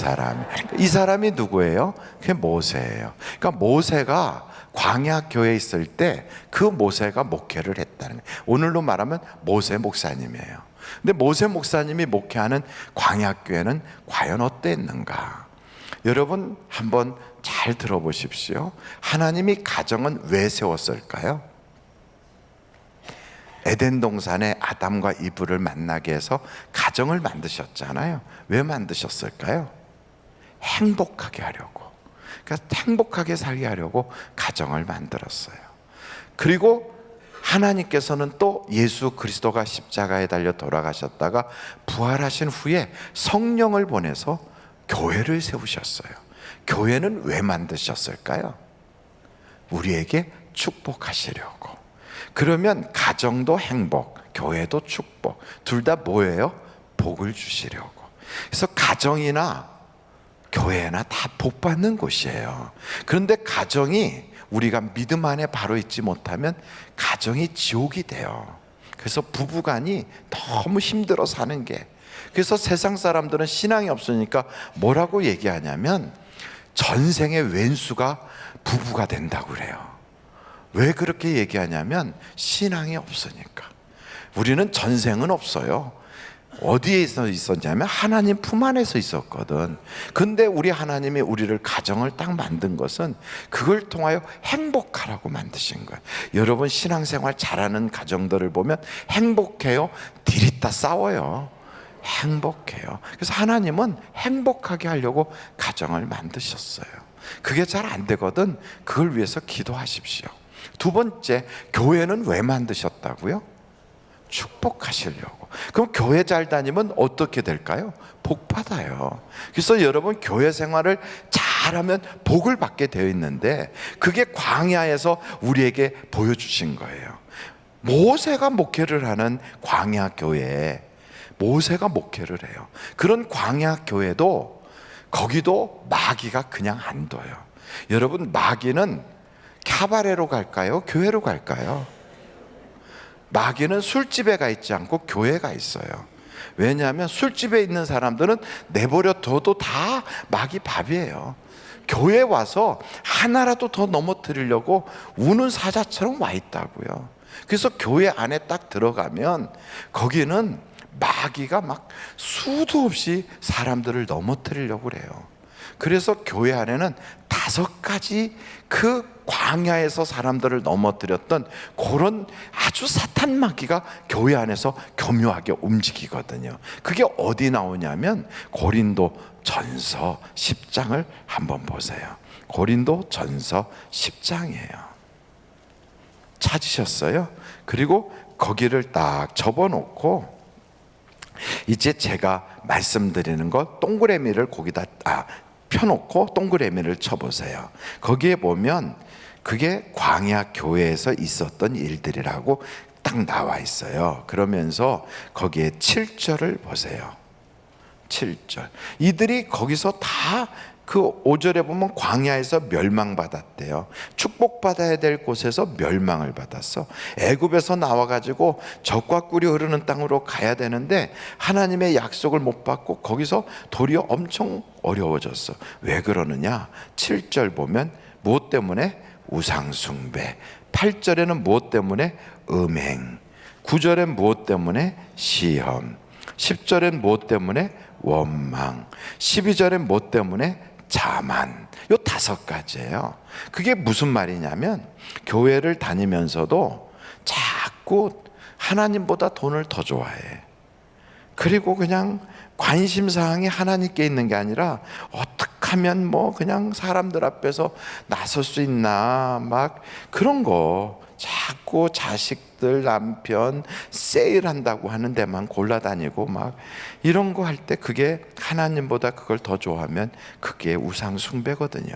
사람이 누구예요? 그게 모세예요. 그러니까 모세가 광야 교회에 있을 때 그 모세가 목회를 했다는 거예요. 오늘로 말하면 모세 목사님이에요. 근데 모세 목사님이 목회하는 광야교회는 과연 어땠는가? 여러분 한번 잘 들어보십시오. 하나님이 가정은 왜 세웠을까요? 에덴 동산에 아담과 이브를 만나게 해서 가정을 만드셨잖아요. 왜 만드셨을까요? 행복하게 하려고. 그러니까 행복하게 살게 하려고 가정을 만들었어요. 그리고 하나님께서는 또 예수 그리스도가 십자가에 달려 돌아가셨다가 부활하신 후에 성령을 보내서 교회를 세우셨어요. 교회는 왜 만드셨을까요? 우리에게 축복하시려고. 그러면 가정도 행복, 교회도 축복, 둘 다 뭐예요? 복을 주시려고. 그래서 가정이나 교회나 다 복 받는 곳이에요. 그런데 가정이 우리가 믿음 안에 바로 있지 못하면 가정이 지옥이 돼요. 그래서 부부간이 너무 힘들어 사는 게, 그래서 세상 사람들은 신앙이 없으니까 뭐라고 얘기하냐면 전생의 웬수가 부부가 된다고 그래요. 왜 그렇게 얘기하냐면 신앙이 없으니까. 우리는 전생은 없어요. 어디에 있었냐면 하나님 품 안에서 있었거든. 근데 우리 하나님이 우리를 가정을 딱 만든 것은 그걸 통하여 행복하라고 만드신 거예요. 여러분 신앙생활 잘하는 가정들을 보면 행복해요? 디리다 싸워요. 행복해요. 그래서 하나님은 행복하게 하려고 가정을 만드셨어요. 그게 잘 안 되거든. 그걸 위해서 기도하십시오. 두 번째, 교회는 왜 만드셨다고요? 축복하시려고. 그럼 교회 잘 다니면 어떻게 될까요? 복 받아요. 그래서 여러분 교회 생활을 잘하면 복을 받게 되어 있는데 그게 광야에서 우리에게 보여주신 거예요. 모세가 목회를 하는 광야 교회에 모세가 목회를 해요. 그런 광야 교회도 거기도 마귀가 그냥 안 둬요. 여러분 마귀는 카바레로 갈까요? 교회로 갈까요? 마귀는 술집에 가 있지 않고 교회에 가 있어요. 왜냐하면 술집에 있는 사람들은 내버려 둬도 다 마귀 밥이에요. 교회에 와서 하나라도 더 넘어뜨리려고 우는 사자처럼 와 있다고요. 그래서 교회 안에 딱 들어가면 거기는 마귀가 막 수도 없이 사람들을 넘어뜨리려고 그래요. 그래서 교회 안에는 5가지 그 광야에서 사람들을 넘어뜨렸던 그런 아주 사탄 마귀가 교회 안에서 교묘하게 움직이거든요. 그게 어디 나오냐면 고린도 전서 10장을 한번 보세요. 고린도 전서 10장이에요. 찾으셨어요? 그리고 거기를 딱 접어놓고 이제 제가 말씀드리는 거 동그라미를 거기다 펴놓고 동그라미를 쳐보세요. 거기에 보면 그게 광야 교회에서 있었던 일들이라고 딱 나와 있어요. 그러면서 거기에 7절을 보세요. 7절. 이들이 거기서 다 그 5절에 보면 광야에서 멸망받았대요. 축복받아야 될 곳에서 멸망을 받았어. 애굽에서 나와가지고 젖과 꿀이 흐르는 땅으로 가야 되는데 하나님의 약속을 못 받고 거기서 도리어 엄청 어려워졌어. 왜 그러느냐? 7절 보면 무엇 때문에? 우상숭배. 8절에는 무엇 때문에? 음행. 9절엔 무엇 때문에? 시험. 10절엔 무엇 때문에? 원망. 12절엔 무엇 때문에? 자만. 요 5가지예요. 그게 무슨 말이냐면 교회를 다니면서도 자꾸 하나님보다 돈을 더 좋아해. 그리고 그냥 관심사항이 하나님께 있는 게 아니라 어떻게 하면 뭐 그냥 사람들 앞에서 나설 수 있나 막 그런 거 자꾸 자식들 남편 세일한다고 하는 데만 골라다니고 막 이런 거 할 때 그게 하나님보다 그걸 더 좋아하면 그게 우상 숭배거든요.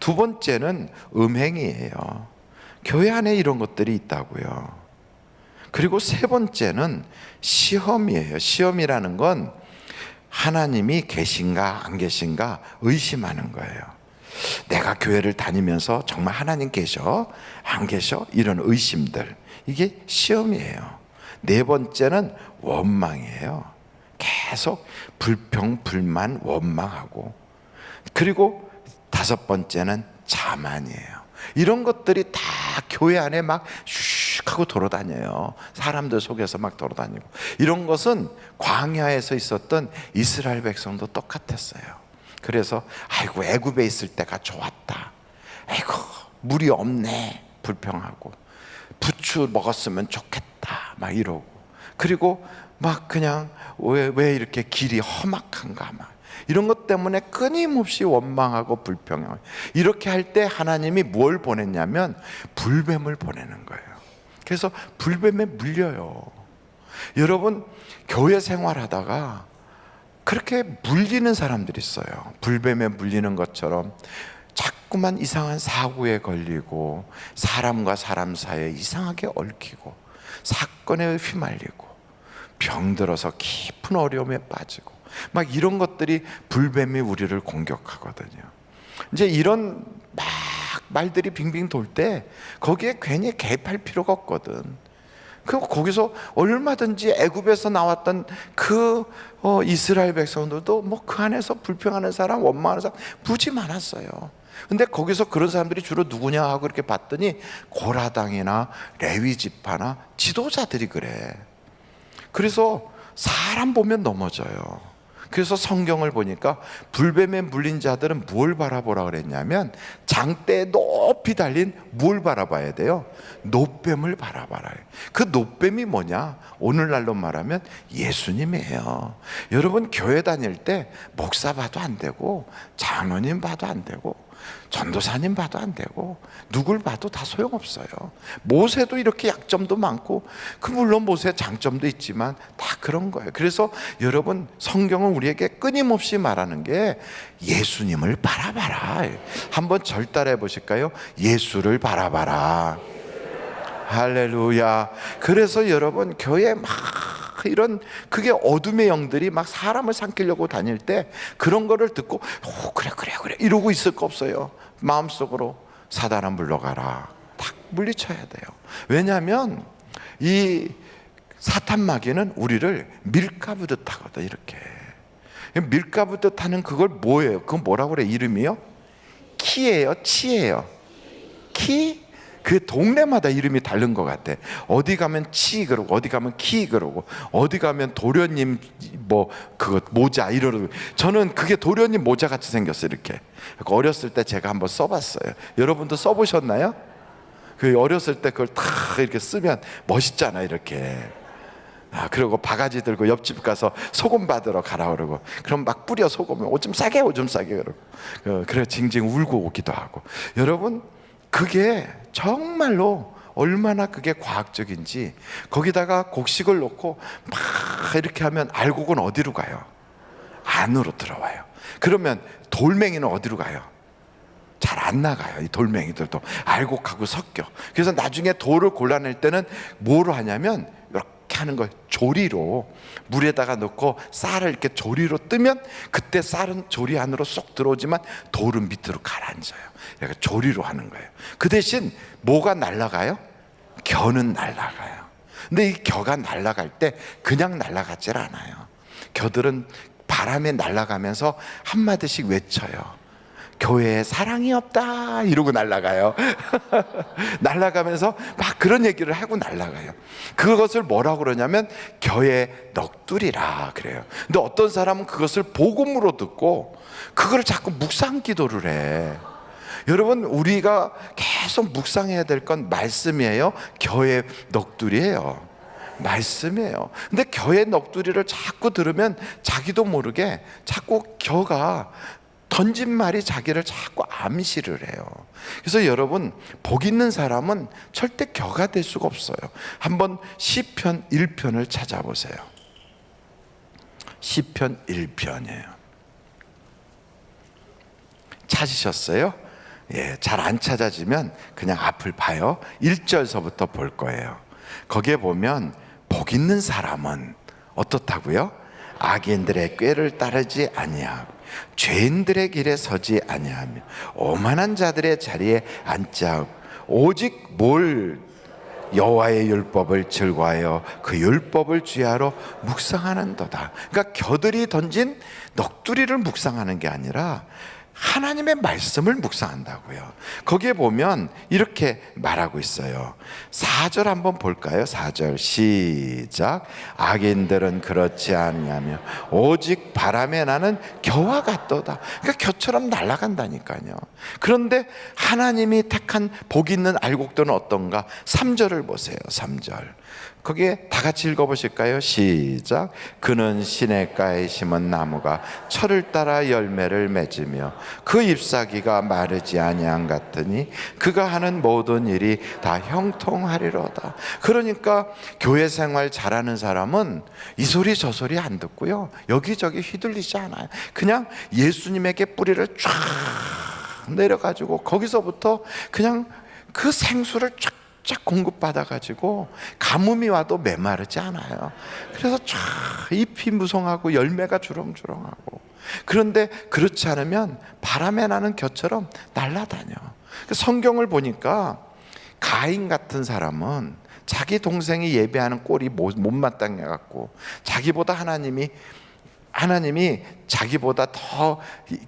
2번째는 음행이에요. 교회 안에 이런 것들이 있다고요. 그리고 3번째는 시험이에요. 시험이라는 건 하나님이 계신가 안 계신가 의심하는 거예요. 내가 교회를 다니면서 정말 하나님 계셔? 안 계셔? 이런 의심들. 이게 시험이에요. 4번째는 원망이에요. 계속 불평, 불만, 원망하고. 그리고 5번째는 자만이에요. 이런 것들이 다 교회 안에 막 슉 하고 돌아다녀요. 사람들 속에서 막 돌아다니고. 이런 것은 광야에서 있었던 이스라엘 백성도 똑같았어요. 그래서 아이고 애굽에 있을 때가 좋았다. 아이고 물이 없네. 불평하고. 부추 먹었으면 좋겠다. 막 이러고. 그리고 막 그냥 왜 이렇게 길이 험악한가 막 이런 것 때문에 끊임없이 원망하고 불평하고. 이렇게 할 때 하나님이 뭘 보냈냐면 불뱀을 보내는 거예요. 그래서 불뱀에 물려요. 여러분 교회 생활하다가 그렇게 물리는 사람들이 있어요. 불뱀에 물리는 것처럼 자꾸만 이상한 사고에 걸리고 사람과 사람 사이에 이상하게 얽히고 사건에 휘말리고 병들어서 깊은 어려움에 빠지고 막 이런 것들이 불뱀이 우리를 공격하거든요. 이제 이런 막 말들이 빙빙 돌 때 거기에 괜히 개입할 필요가 없거든. 그리고 거기서 얼마든지 애굽에서 나왔던 그 이스라엘 백성들도 뭐 그 안에서 불평하는 사람, 원망하는 사람 무지 많았어요. 근데 거기서 그런 사람들이 주로 누구냐 하고 이렇게 봤더니 고라당이나 레위 지파나 지도자들이 그래. 그래서 사람 보면 넘어져요. 그래서 성경을 보니까 불뱀에 물린 자들은 뭘 바라보라 그랬냐면 장대에 높이 달린 뭘 바라봐야 돼요? 놋뱀을 바라봐라. 그 놋뱀이 뭐냐? 오늘날로 말하면 예수님이에요. 여러분 교회 다닐 때 목사 봐도 안 되고 장로님 봐도 안 되고 전도사님 봐도 안 되고 누굴 봐도 다 소용없어요. 모세도 이렇게 약점도 많고 물론 모세의 장점도 있지만 다 그런 거예요. 그래서 여러분 성경은 우리에게 끊임없이 말하는 게 예수님을 바라봐라. 한번 절따라해 보실까요? 예수를 바라봐라. 할렐루야. 그래서 여러분 교회 막 이런 그게 어둠의 영들이 막 사람을 삼키려고 다닐 때 그런 거를 듣고 그래 이러고 있을 거 없어요. 마음속으로 사단아 물러가라. 딱 물리쳐야 돼요. 왜냐하면 이 사탄 마귀는 우리를 밀가부듯 하거든. 이렇게 밀가부듯 하는 그걸 뭐예요? 그건 뭐라고 그래? 이름이요? 키예요? 치예요? 키? 그 동네마다 이름이 다른 것 같아. 어디 가면 치 그러고, 어디 가면 키 그러고, 어디 가면 도련님 뭐 그거 모자 이러고. 저는 그게 도련님 모자 같이 생겼어요. 이렇게 어렸을 때 제가 한번 써봤어요. 여러분도 써보셨나요? 그 어렸을 때 그걸 탁 이렇게 쓰면 멋있잖아. 이렇게. 그리고 바가지 들고 옆집 가서 소금 받으러 가라 그러고, 그럼 막 뿌려 소금을 오줌 싸게 그러고, 그래 징징 울고 오기도 하고. 여러분, 그게 정말로 얼마나 그게 과학적인지. 거기다가 곡식을 넣고 막 이렇게 하면 알곡은 어디로 가요? 안으로 들어와요. 그러면 돌멩이는 어디로 가요? 잘 안 나가요. 이 돌멩이들도 알곡하고 섞여. 그래서 나중에 돌을 골라낼 때는 뭐로 하냐면 이렇게 하는 거예요. 조리로 물에다가 넣고 쌀을 이렇게 조리로 뜨면 그때 쌀은 조리 안으로 쏙 들어오지만 돌은 밑으로 가라앉아요. 그러니까 조리로 하는 거예요. 그 대신 뭐가 날아가요? 겨는 날아가요. 근데 이 겨가 날아갈 때 그냥 날아가질 않아요. 겨들은 바람에 날아가면서 한마디씩 외쳐요. 교회에 사랑이 없다 이러고 날아가요. 날아가면서 막 그런 얘기를 하고 날아가요. 그것을 뭐라고 그러냐면 교회 넋두리라 그래요. 근데 어떤 사람은 그것을 복음으로 듣고 그걸 자꾸 묵상 기도를 해. 여러분, 우리가 계속 묵상해야 될 건 말씀이에요? 교회 넋두리예요? 말씀이에요. 근데 교회 넋두리를 자꾸 들으면 자기도 모르게 자꾸 겨가 던진 말이 자기를 자꾸 암시를 해요. 그래서 여러분, 복 있는 사람은 절대 겨가 될 수가 없어요. 한번 시편 1편을 찾아보세요. 시편 1편이에요. 찾으셨어요? 예, 잘 안 찾아지면 그냥 앞을 봐요. 1절서부터 볼 거예요. 거기에 보면 복 있는 사람은 어떻다고요? 악인들의 꾀를 따르지 아니하고 죄인들의 길에 서지 아니하며 오만한 자들의 자리에 앉지 않고 오직 뭘 여호와의 율법을 즐거워하여 그 율법을 주야로 묵상하는도다. 그러니까 겨들이 던진 넋두리를 묵상하는 게 아니라 하나님의 말씀을 묵상한다고요. 거기에 보면 이렇게 말하고 있어요. 4절 한번 볼까요? 4절 시작. 악인들은 그렇지 아니하며 오직 바람에 나는 겨와 같도다. 그러니까 겨처럼 날아간다니까요. 그런데 하나님이 택한 복 있는 알곡들은 어떤가? 3절을 보세요. 3절. 거기에 다 같이 읽어보실까요? 시작. 그는 시냇가에 심은 나무가 철을 따라 열매를 맺으며 그 잎사귀가 마르지 아니한 같으니 그가 하는 모든 일이 다 형통하리로다. 그러니까 교회 생활 잘하는 사람은 이 소리 저 소리 안 듣고요, 여기저기 휘둘리지 않아요. 그냥 예수님에게 뿌리를 쫙 내려가지고 거기서부터 그냥 그 생수를 쫙 공급받아가지고 가뭄이 와도 메마르지 않아요. 그래서 쫙 잎이 무성하고 열매가 주렁주렁하고. 그런데 그렇지 않으면 바람에 나는 겨처럼 날아다녀. 성경을 보니까 가인 같은 사람은 자기 동생이 예배하는 꼴이 못마땅해 갖고 자기보다 하나님이 자기보다 더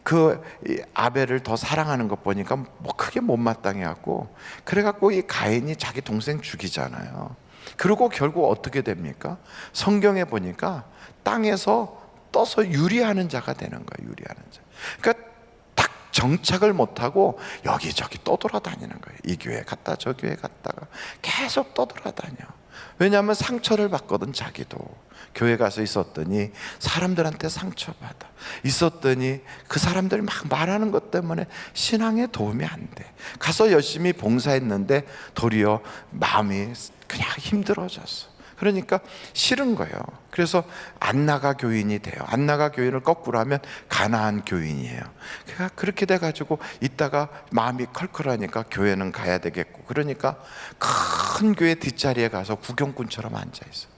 그 아벨을 더 사랑하는 것 보니까 뭐 크게 못마땅해 갖고, 그래갖고 이 가인이 자기 동생 죽이잖아요. 그리고 결국 어떻게 됩니까? 성경에 보니까 땅에서 떠서 유리하는 자가 되는 거예요. 유리하는 자. 그러니까 딱 정착을 못하고 여기저기 떠돌아다니는 거예요. 이 교회 갔다 저 교회 갔다가 계속 떠돌아다녀. 왜냐하면 상처를 받거든. 자기도 교회 가서 있었더니 사람들한테 상처받아. 있었더니 그 사람들이 막 말하는 것 때문에 신앙에 도움이 안 돼. 가서 열심히 봉사했는데 도리어 마음이 그냥 힘들어졌어. 그러니까 싫은 거예요. 그래서 안 나가 교인이 돼요. 안 나가 교인을 거꾸로 하면 가나안 교인이에요. 그러니까 그렇게 돼가지고 있다가 마음이 컬컬하니까 교회는 가야 되겠고, 그러니까 큰 교회 뒷자리에 가서 구경꾼처럼 앉아있어.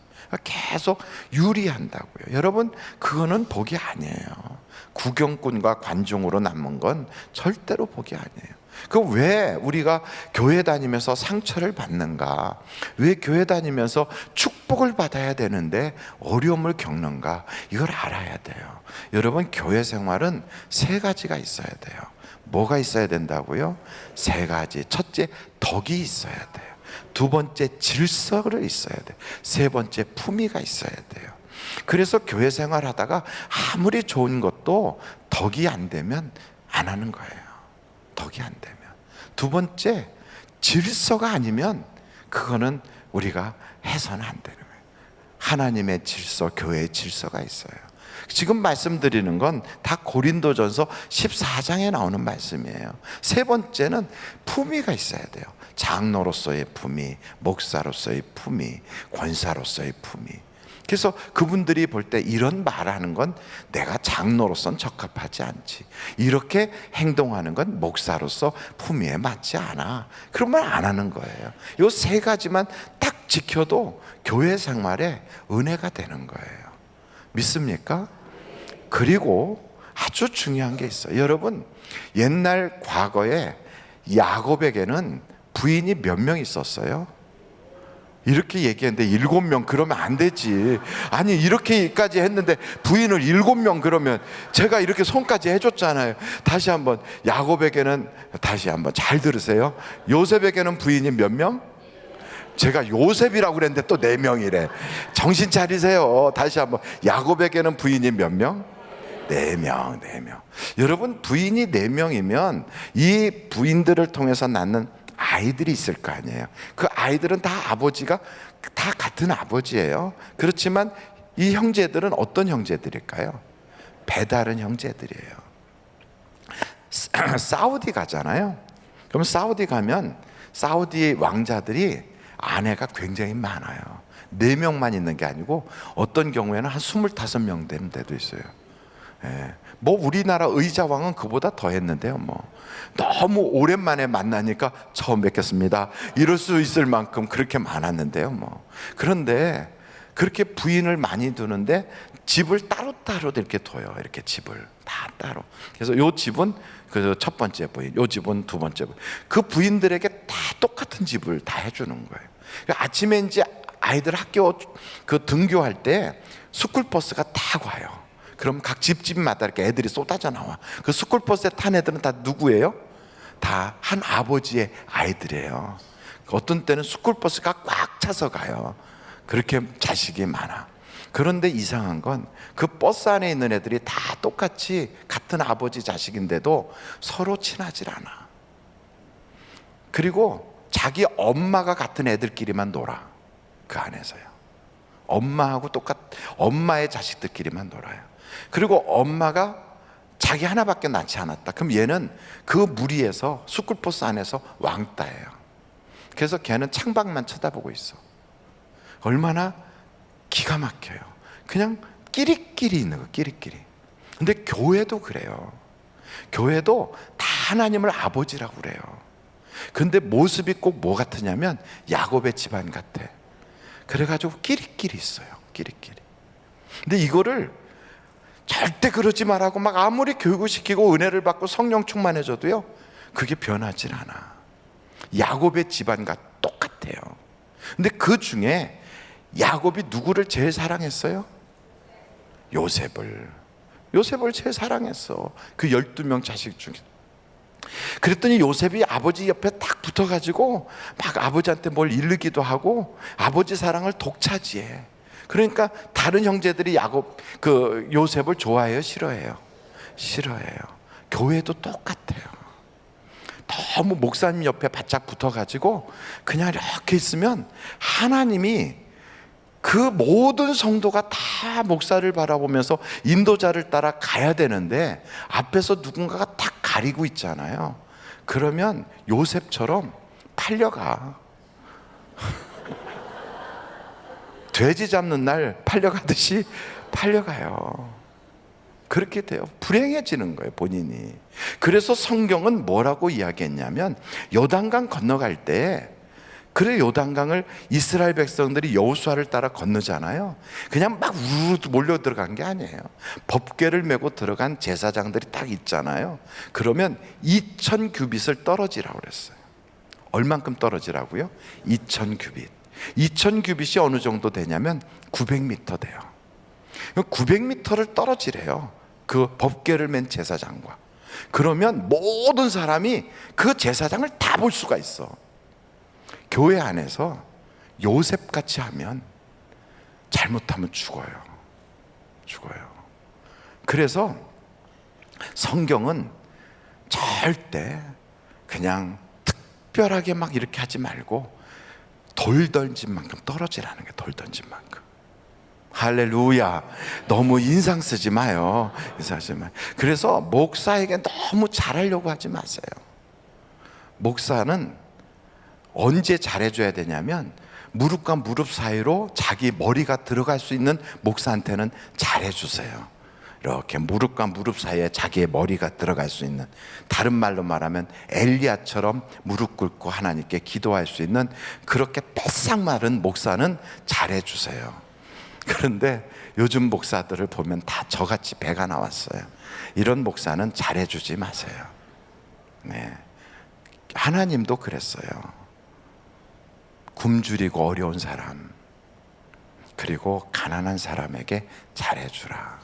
계속 유리한다고요. 여러분, 그거는 복이 아니에요. 구경꾼과 관중으로 남은 건 절대로 복이 아니에요. 그 왜 우리가 교회 다니면서 상처를 받는가? 왜 교회 다니면서 축복을 받아야 되는데 어려움을 겪는가? 이걸 알아야 돼요. 여러분, 교회 생활은 세 가지가 있어야 돼요. 뭐가 있어야 된다고요? 세 가지. 첫째, 덕이 있어야 돼요. 두 번째, 질서를 있어야 돼요. 세 번째, 품위가 있어야 돼요. 그래서 교회 생활하다가 아무리 좋은 것도 덕이 안 되면 안 하는 거예요. 덕이 안 되면. 두 번째, 질서가 아니면 그거는 우리가 해서는 안 되는 거예요. 하나님의 질서, 교회의 질서가 있어요. 지금 말씀드리는 건 다 고린도전서 14장에 나오는 말씀이에요. 세 번째는 품위가 있어야 돼요. 장로로서의 품위, 목사로서의 품위, 권사로서의 품위. 그래서 그분들이 볼 때 이런 말하는 건 내가 장로로서는 적합하지 않지, 이렇게 행동하는 건 목사로서 품위에 맞지 않아, 그런 말 안 하는 거예요. 이 세 가지만 딱 지켜도 교회 생활에 은혜가 되는 거예요. 믿습니까? 그리고 아주 중요한 게 있어요. 여러분, 옛날 과거에 야곱에게는 부인이 몇 명 있었어요? 이렇게 얘기했는데 7명, 그러면 안 되지. 아니, 이렇게까지 했는데 부인을 7명, 그러면 제가 이렇게 손까지 해줬잖아요. 다시 한번, 야곱에게는, 다시 한번 잘 들으세요. 요셉에게는 부인이 몇 명? 제가 요셉이라고 그랬는데 또 4명이래. 정신 차리세요. 다시 한번, 야곱에게는 부인이 몇 명? 4명, 4명. 여러분, 부인이 4명이면 이 부인들을 통해서 낳는 아이들이 있을 거 아니에요. 그 아이들은 다 아버지가 다 같은 아버지예요. 그렇지만 이 형제들은 어떤 형제들일까요? 배다른 형제들이에요. 사우디 가잖아요. 그럼 사우디 가면 사우디 왕자들이 아내가 굉장히 많아요. 4명만 있는 게 아니고 어떤 경우에는 한 25명 되는 데도 있어요. 예. 뭐 우리나라 의자왕은 그보다 더 했는데요. 뭐 너무 오랜만에 만나니까 처음 뵙겠습니다, 이럴 수 있을 만큼 그렇게 많았는데요. 뭐 그런데 그렇게 부인을 많이 두는데 집을 따로따로 이렇게 둬요. 이렇게 집을 다 따로. 그래서 요 집은 그 첫 번째 부인, 요 집은 두 번째 부인. 그 부인들에게 다 똑같은 집을 다 해주는 거예요. 아침에 이제 아이들 학교 그 등교할 때 스쿨버스가 딱 와요. 그럼 각 집마다 이렇게 애들이 쏟아져 나와. 그 스쿨버스에 탄 애들은 다 누구예요? 다 한 아버지의 아이들이에요. 어떤 때는 스쿨버스가 꽉 차서 가요. 그렇게 자식이 많아. 그런데 이상한 건 그 버스 안에 있는 애들이 다 똑같이 같은 아버지 자식인데도 서로 친하질 않아. 그리고 자기 엄마가 같은 애들끼리만 놀아. 그 안에서요. 엄마하고 엄마의 자식들끼리만 놀아요. 그리고 엄마가 자기 하나밖에 낳지 않았다. 그럼 얘는 그 무리에서 스쿨버스 안에서 왕따예요. 그래서 걔는 창밖만 쳐다보고 있어. 얼마나 기가 막혀요. 그냥 끼리끼리 있는 거, 끼리끼리. 근데 교회도 그래요. 교회도 다 하나님을 아버지라고 그래요. 근데 모습이 꼭 뭐 같으냐면 야곱의 집안 같아. 그래가지고 끼리끼리 있어요. 끼리끼리. 근데 이거를 절대 그러지 말라고 막 아무리 교육을 시키고 은혜를 받고 성령 충만해져도요, 그게 변하질 않아. 야곱의 집안과 똑같아요. 근데 그 중에 야곱이 누구를 제일 사랑했어요? 요셉을 제일 사랑했어. 그 12명 자식 중에. 그랬더니 요셉이 아버지 옆에 딱 붙어가지고 막 아버지한테 뭘 이르기도 하고 아버지 사랑을 독차지해. 그러니까 다른 형제들이 요셉을 좋아해요, 싫어해요? 싫어해요. 교회도 똑같아요. 너무 목사님 옆에 바짝 붙어가지고 그냥 이렇게 있으면 하나님이 그 모든 성도가 다 목사를 바라보면서 인도자를 따라 가야 되는데 앞에서 누군가가 딱 가리고 있잖아요. 그러면 요셉처럼 팔려가. 돼지 잡는 날 팔려가듯이 팔려가요. 그렇게 돼요. 불행해지는 거예요, 본인이. 그래서 성경은 뭐라고 이야기했냐면 요단강 건너갈 때 그래 요단강을 이스라엘 백성들이 여호수아를 따라 건너잖아요. 그냥 막 우르르 몰려 들어간 게 아니에요. 법궤를 메고 들어간 제사장들이 딱 있잖아요. 그러면 2,000 규빗을 떨어지라고 그랬어요. 얼만큼 떨어지라고요? 2,000 규빗. 2,000 규빗이 어느 정도 되냐면 900m 돼요. 900m를 떨어지래요. 그 법궤를 맨 제사장과. 그러면 모든 사람이 그 제사장을 다 볼 수가 있어. 교회 안에서 요셉같이 하면 잘못하면 죽어요. 그래서 성경은 절대 그냥 특별하게 막 이렇게 하지 말고 돌 던진 만큼 떨어지라는 게, 돌 던진 만큼. 할렐루야. 너무 인상 쓰지 마요. 그래서 목사에게 너무 잘하려고 하지 마세요. 목사는 언제 잘해줘야 되냐면 무릎과 무릎 사이로 자기 머리가 들어갈 수 있는 목사한테는 잘해주세요. 이렇게 무릎과 무릎 사이에 자기의 머리가 들어갈 수 있는, 다른 말로 말하면 엘리야처럼 무릎 꿇고 하나님께 기도할 수 있는 그렇게 뺏싹 마른 목사는 잘해주세요. 그런데 요즘 목사들을 보면 다 저같이 배가 나왔어요. 이런 목사는 잘해주지 마세요. 네. 하나님도 그랬어요. 굶주리고 어려운 사람, 그리고 가난한 사람에게 잘해주라.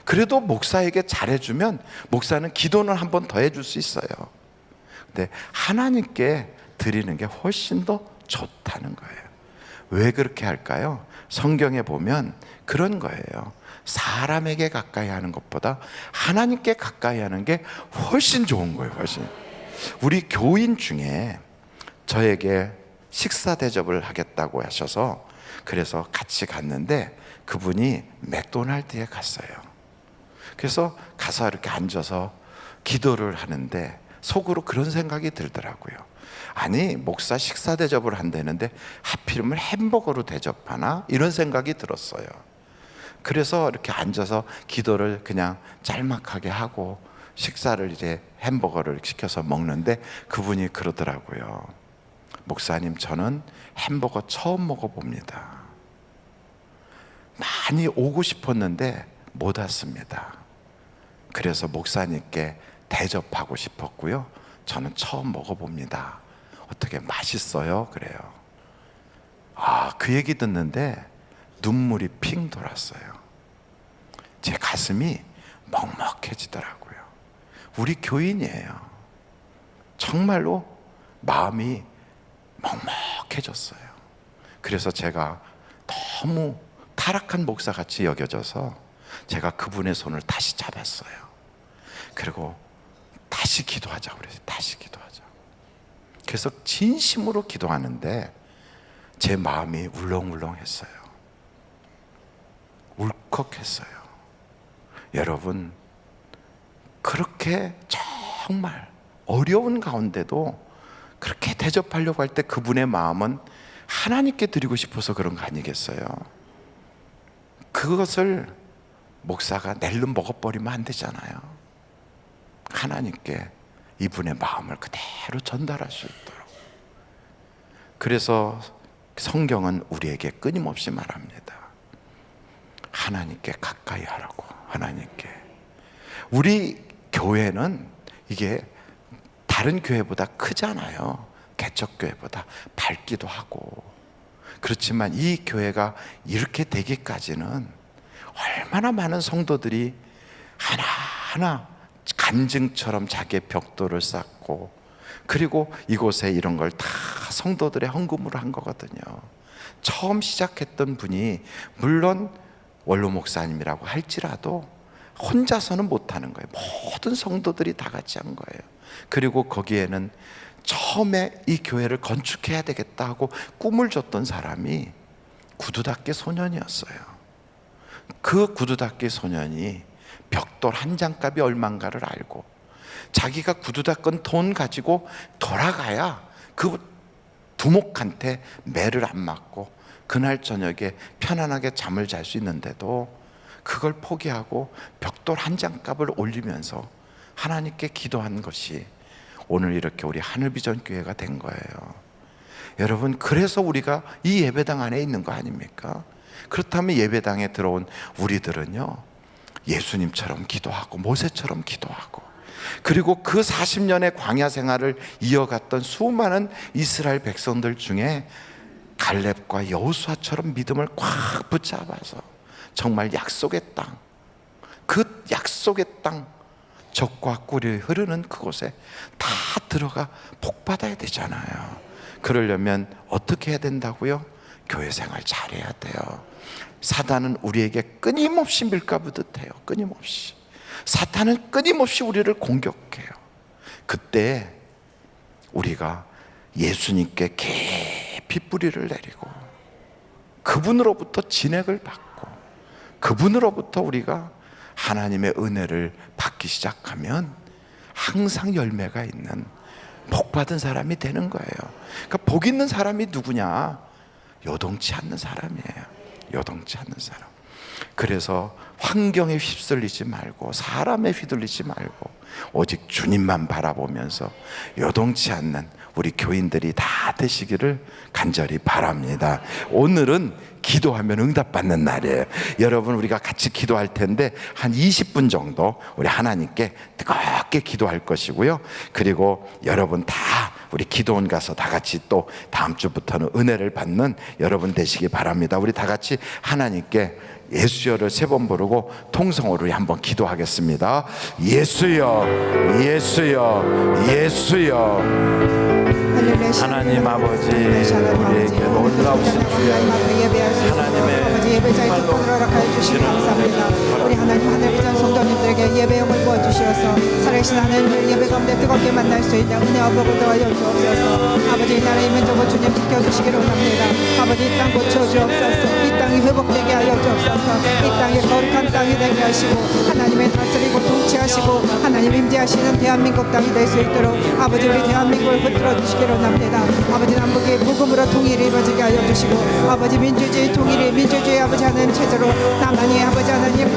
그래도 목사에게 잘해주면 목사는 기도는 한 번 더 해줄 수 있어요. 근데 하나님께 드리는 게 훨씬 더 좋다는 거예요. 왜 그렇게 할까요? 성경에 보면 그런 거예요. 사람에게 가까이 하는 것보다 하나님께 가까이 하는 게 훨씬 좋은 거예요. 훨씬. 우리 교인 중에 저에게 식사 대접을 하겠다고 하셔서 그래서 같이 갔는데 그분이 맥도날드에 갔어요. 그래서 가서 이렇게 앉아서 기도를 하는데 속으로 그런 생각이 들더라고요. 아니, 목사 식사 대접을 한다는데 하필이면 햄버거로 대접하나? 이런 생각이 들었어요. 그래서 이렇게 앉아서 기도를 그냥 짤막하게 하고 식사를 이제 햄버거를 시켜서 먹는데 그분이 그러더라고요. 목사님, 저는 햄버거 처음 먹어봅니다. 많이 오고 싶었는데 못 왔습니다. 그래서 목사님께 대접하고 싶었고요. 저는 처음 먹어봅니다. 어떻게 맛있어요? 그래요. 그 얘기 듣는데 눈물이 핑 돌았어요. 제 가슴이 먹먹해지더라고요. 우리 교인이에요. 정말로 마음이 먹먹해졌어요. 그래서 제가 너무 타락한 목사같이 여겨져서 제가 그분의 손을 다시 잡았어요. 그리고 다시 기도하자고 그랬어요. 다시 기도하자. 그래서 진심으로 기도하는데 제 마음이 울렁울렁했어요. 울컥했어요. 여러분, 그렇게 정말 어려운 가운데도 그렇게 대접하려고 할 때 그분의 마음은 하나님께 드리고 싶어서 그런 거 아니겠어요? 그것을 목사가 낼름 먹어버리면 안 되잖아요. 하나님께 이분의 마음을 그대로 전달할 수 있도록. 그래서 성경은 우리에게 끊임없이 말합니다. 하나님께 가까이 하라고. 하나님께. 우리 교회는 이게 다른 교회보다 크잖아요. 개척교회보다 밝기도 하고. 그렇지만 이 교회가 이렇게 되기까지는 얼마나 많은 성도들이 하나하나 간증처럼 자기의 벽돌을 쌓고, 그리고 이곳에 이런 걸 다 성도들의 헌금으로 한 거거든요. 처음 시작했던 분이 물론 원로 목사님이라고 할지라도 혼자서는 못하는 거예요. 모든 성도들이 다 같이 한 거예요. 그리고 거기에는 처음에 이 교회를 건축해야 되겠다 하고 꿈을 줬던 사람이 구두닦이 소년이었어요. 그 구두닦이 소년이 벽돌 한 장값이 얼만가를 알고 자기가 구두 닦은 돈 가지고 돌아가야 그 두목한테 매를 안 맞고 그날 저녁에 편안하게 잠을 잘 수 있는데도 그걸 포기하고 벽돌 한 장값을 올리면서 하나님께 기도한 것이 오늘 이렇게 우리 하늘비전 교회가 된 거예요. 여러분, 그래서 우리가 이 예배당 안에 있는 거 아닙니까? 그렇다면 예배당에 들어온 우리들은요, 예수님처럼 기도하고 모세처럼 기도하고, 그리고 그 40년의 광야 생활을 이어갔던 수많은 이스라엘 백성들 중에 갈렙과 여호수아처럼 믿음을 꽉 붙잡아서 정말 약속의 땅, 그 약속의 땅, 젖과 꿀이 흐르는 그곳에 다 들어가 복받아야 되잖아요. 그러려면 어떻게 해야 된다고요? 교회 생활 잘해야 돼요. 사단은 우리에게 끊임없이 밀가부듯해요. 끊임없이. 사탄은 끊임없이 우리를 공격해요. 그때 우리가 예수님께 깊이 뿌리를 내리고 그분으로부터 진액을 받고 그분으로부터 우리가 하나님의 은혜를 받기 시작하면 항상 열매가 있는 복받은 사람이 되는 거예요. 그러니까 복 있는 사람이 누구냐? 요동치 않는 사람이에요. 요동치 않는 사람. 그래서 환경에 휩쓸리지 말고 사람에 휘둘리지 말고 오직 주님만 바라보면서 요동치 않는 우리 교인들이 다 되시기를 간절히 바랍니다. 오늘은 기도하면 응답받는 날이에요. 여러분, 우리가 같이 기도할 텐데 한 20분 정도 우리 하나님께 뜨겁게 기도할 것이고요. 그리고 여러분 다 우리 기도원 가서 다 같이 또 다음 주부터는 은혜를 받는 여러분 되시기 바랍니다. 우리 다 같이 하나님께 예수여를 3번 부르고 통성으로 한번 기도하겠습니다. 예수여, 예수여, 예수여. 하나님 아버지, 우리에게 놀라우신 주여, 하나님의 예배자의 특권을 허락하여 주시기 감사합니다. 우리 하나님 하늘비전 성도님들에게 예배용을 부어주시어서 살아계신 하나님을 예배 가운데 뜨겁게 만날 수 있는 은혜와 복을 더하여 주옵소서. 아버지, 이 나라의 민족을 주님 지켜주시기를 원합니다. 아버지, 이 땅 고쳐주옵소서. 이 땅이 회복되게 하여 주옵소서. 이 땅이 거룩한 땅이 되게 하시고 하나님의 다스리고 통치하시고 하나님 임재하시는 대한민국 땅이 될 수 있도록 아버지, 우리 대한민국을 붙들어 주시기를 원합니다. 아버지, 남북이 복음으로 통일이 이루어지게 하여 주시고 아버지, 민주주의 통일이 민주주의 아버지 하는 체제로 나만이 아버지 하나님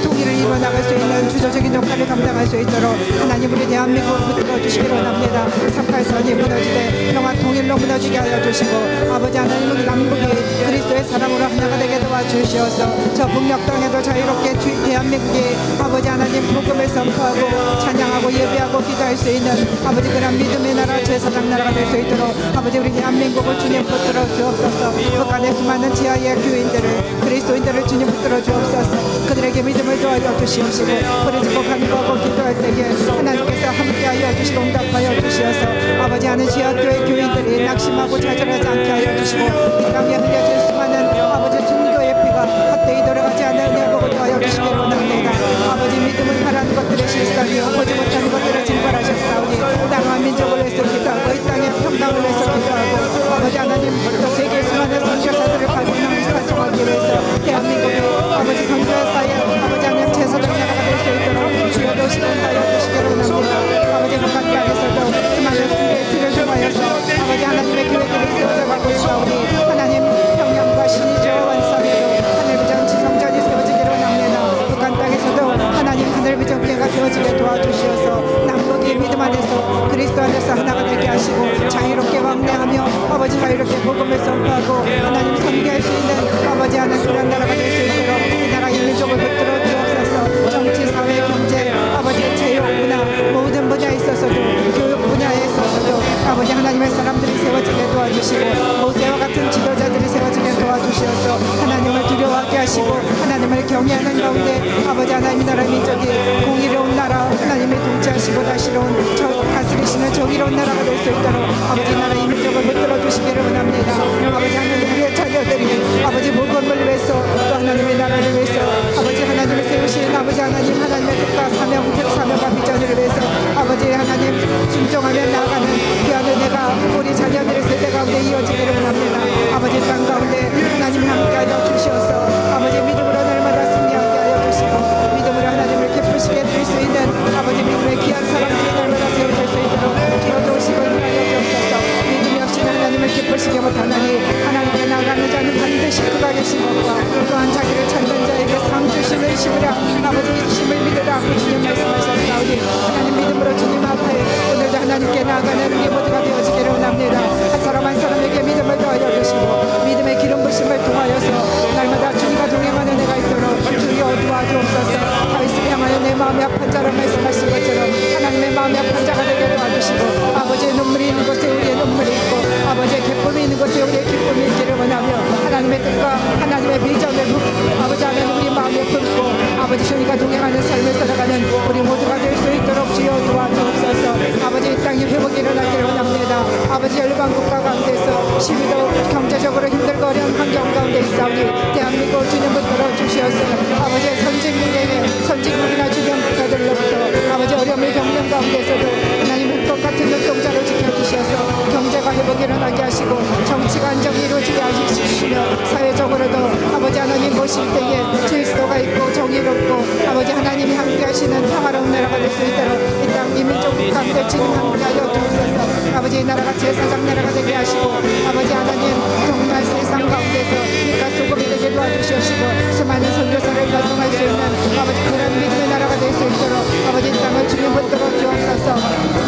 통일을 이루어나갈 수 있는 주도적인 역할을 감당할 수 있도록 하나님 우리 대한민국을 붙들어 주시기를 원합니다. 3.8선이 무너지되 평화 통일로 무너지게 하여 주시고 아버지 하나님, 남북이 그리스도의 사랑으로 하나가 되게 도와주시어서 저 북녘 땅에도 자유롭게 대한민국이 아버지 하나님 복음을 선포하고 찬양하고 예배하고 기도할 수 있는 아버지 그런 믿음의 나라, 제사장 나라가 될 수 있도록 아버지, 우리 대한민국을 주님 붙들어 주옵소서. 북한의 수많은 지하의 교인들을 그리스도인들을 주님 붙들어 주옵소서. 그들에게 믿음을 도와줘 주시옵시고 부르짖고 간구하고 기도할 때에 하나님께서 함께하여 주시고 응답하여 주시어서 아버지 하는 지하교회 교인들이 낙심하고 좌절하지 않게 하여 주시고 이 땅에 흘려진 수많은 아버지 순교의 피가 헛되이 돌아가지 않는 은혜 복을 더하여 주시기를 원합니다. 아버지, 믿음을 바라는 것들의 실상이요 보지 못하는 것들을 징벌하셨사오니 땅과 민족을 위해서 기도하고 이 땅의 평강을 위해서 기도하고 아버지 하나님, 또 세계 수많은 선교사들을 발송하기 위해서 대한민국의 아버지 선교사의 아버지 하나님 제사장 나라가 될 수 있도록 주여 도시를 하여 주시기를 원합니다. 아버지, 북한 땅에서도 수많은 순교의 피를 통하여서 아버지 하나님의 교회들을 세워져가고 있사오니 하나님 평양과 신의주와 원사비로 하늘비전 지성전이 세워지기를 원합니다. 북한 땅에서도 하나님 하늘비전 교회가 세워지게 도와주시어서 남북이 믿음 안에서 그리스도 안에서 하나가 되게 하시고 자유롭게 왕래하며 아버지 자유롭게 복음을 선포하고 하나님 선교할 수 있는 아버지 하나님 그런 나라가 될 수 있도록 이 나라의 민족을 붙들어 주옵소서. 정치, 사회, 경제, 아버지 체육, 문화 모든 분야에 있어서도 교육 분야에 있어서도 아버지 하나님의 사람들이 세워지게 도와주시고 모세와 같은 지도자들이 세워지게 도와주시어서 하나님을 두려워하게 하시고 하나님을 경외하는 가운데 아버지 하나님 나라 민족이 공의로운 나라, 하나님의 통치하시고 다시로운 다스리시는 정의로운 나라가 될 수 있도록 아버지 나라의 민족을 붙들어 주시기를 원합니다. 아버지 하나님, 우리의 자녀들이 아버지 복음을 위해서 또 하나님의 나라를 위해서 아버지 하나님을 세우시는 아버지 하나님, 하나님의 뜻과 사명과 비전을 위해서 아버지 하나님 순종하며 나아가는 귀한 은혜가 우리 자녀들의 세대 가운데 이어지기를 원합니다. 아버지 땅 가운데 하나님 함께하여 주시어서 아버지 믿음으로 날마다 승리하게 하여 주시고 믿음으로 하나님을 기쁘시게 될 수 있는 아버지 믿음의 귀한 사람들이 날마다 세워질 수 있도록 기도도 오시고 인하여 주옵소서. 믿음이 없이는 하나님을 기쁘시게 못하나니 하나님께 나가는 자는 반드시 그가 계신 것과 또한 자기를 찾는 자에게 상 주심을 심으라. 아버지 심을 믿으라 그 주님 말씀하셨사오니 하나님 믿음으로 주님 앞에 오늘도 하나님께 나아가는 우리 모두가 되어지기를 원합니다. 한 사람 한 사람에게 마음의 아픈 자가 되게 도와주시고 아버지의 눈물이 있는 곳에 우리의 눈물이 있고 아버지의 기쁨이 있는 곳에 우리의 기쁨이 있기를 원하며 하나님의 뜻과 하나님의 비전을 아버지 하나님 우리 마음에 품고 아버지 주님과 동행하는 삶을 살아가는 우리 모두가 될 수 있도록 주여 도와주옵소서. 아버지 이 땅에 회복이 일어나기를 원합니다. 아버지 열방 국가 가운데서 시위도 경제적으로 힘들고 어려운 환경 가운데 있사오니 대한민국 주님 붙들어 주시옵소서. 아버지의 선진국이나 주변 국가들로부터 아버지 어려움을 겪는 가운데서도 하나님 흑돈 같은 눈동자로 지켜주셔서 경제가 회복이 일어나게 하시고 정치가 안정이 이루어지게 하시며 사회적으로도 아버지 하나님 모실 때에 질서가 있고 정의롭고 아버지 하나님이 함께 하시는 평화로운 나라가 될 수 있도록 이 땅 이민족 가운데 진행하게 하여 주옵소서. 아버지 이 나라가 제사장 나라가 되게 하시고 아버지 하나님 정말 세상 가운데서 빛과 소금이 되게 도와주시옵시고 수많은 선교사를 발송할 수 있는 아버지 그런 믿음의 나라가 될 수 있도록 아버지 이 땅을 주님 붙들어 주옵소서.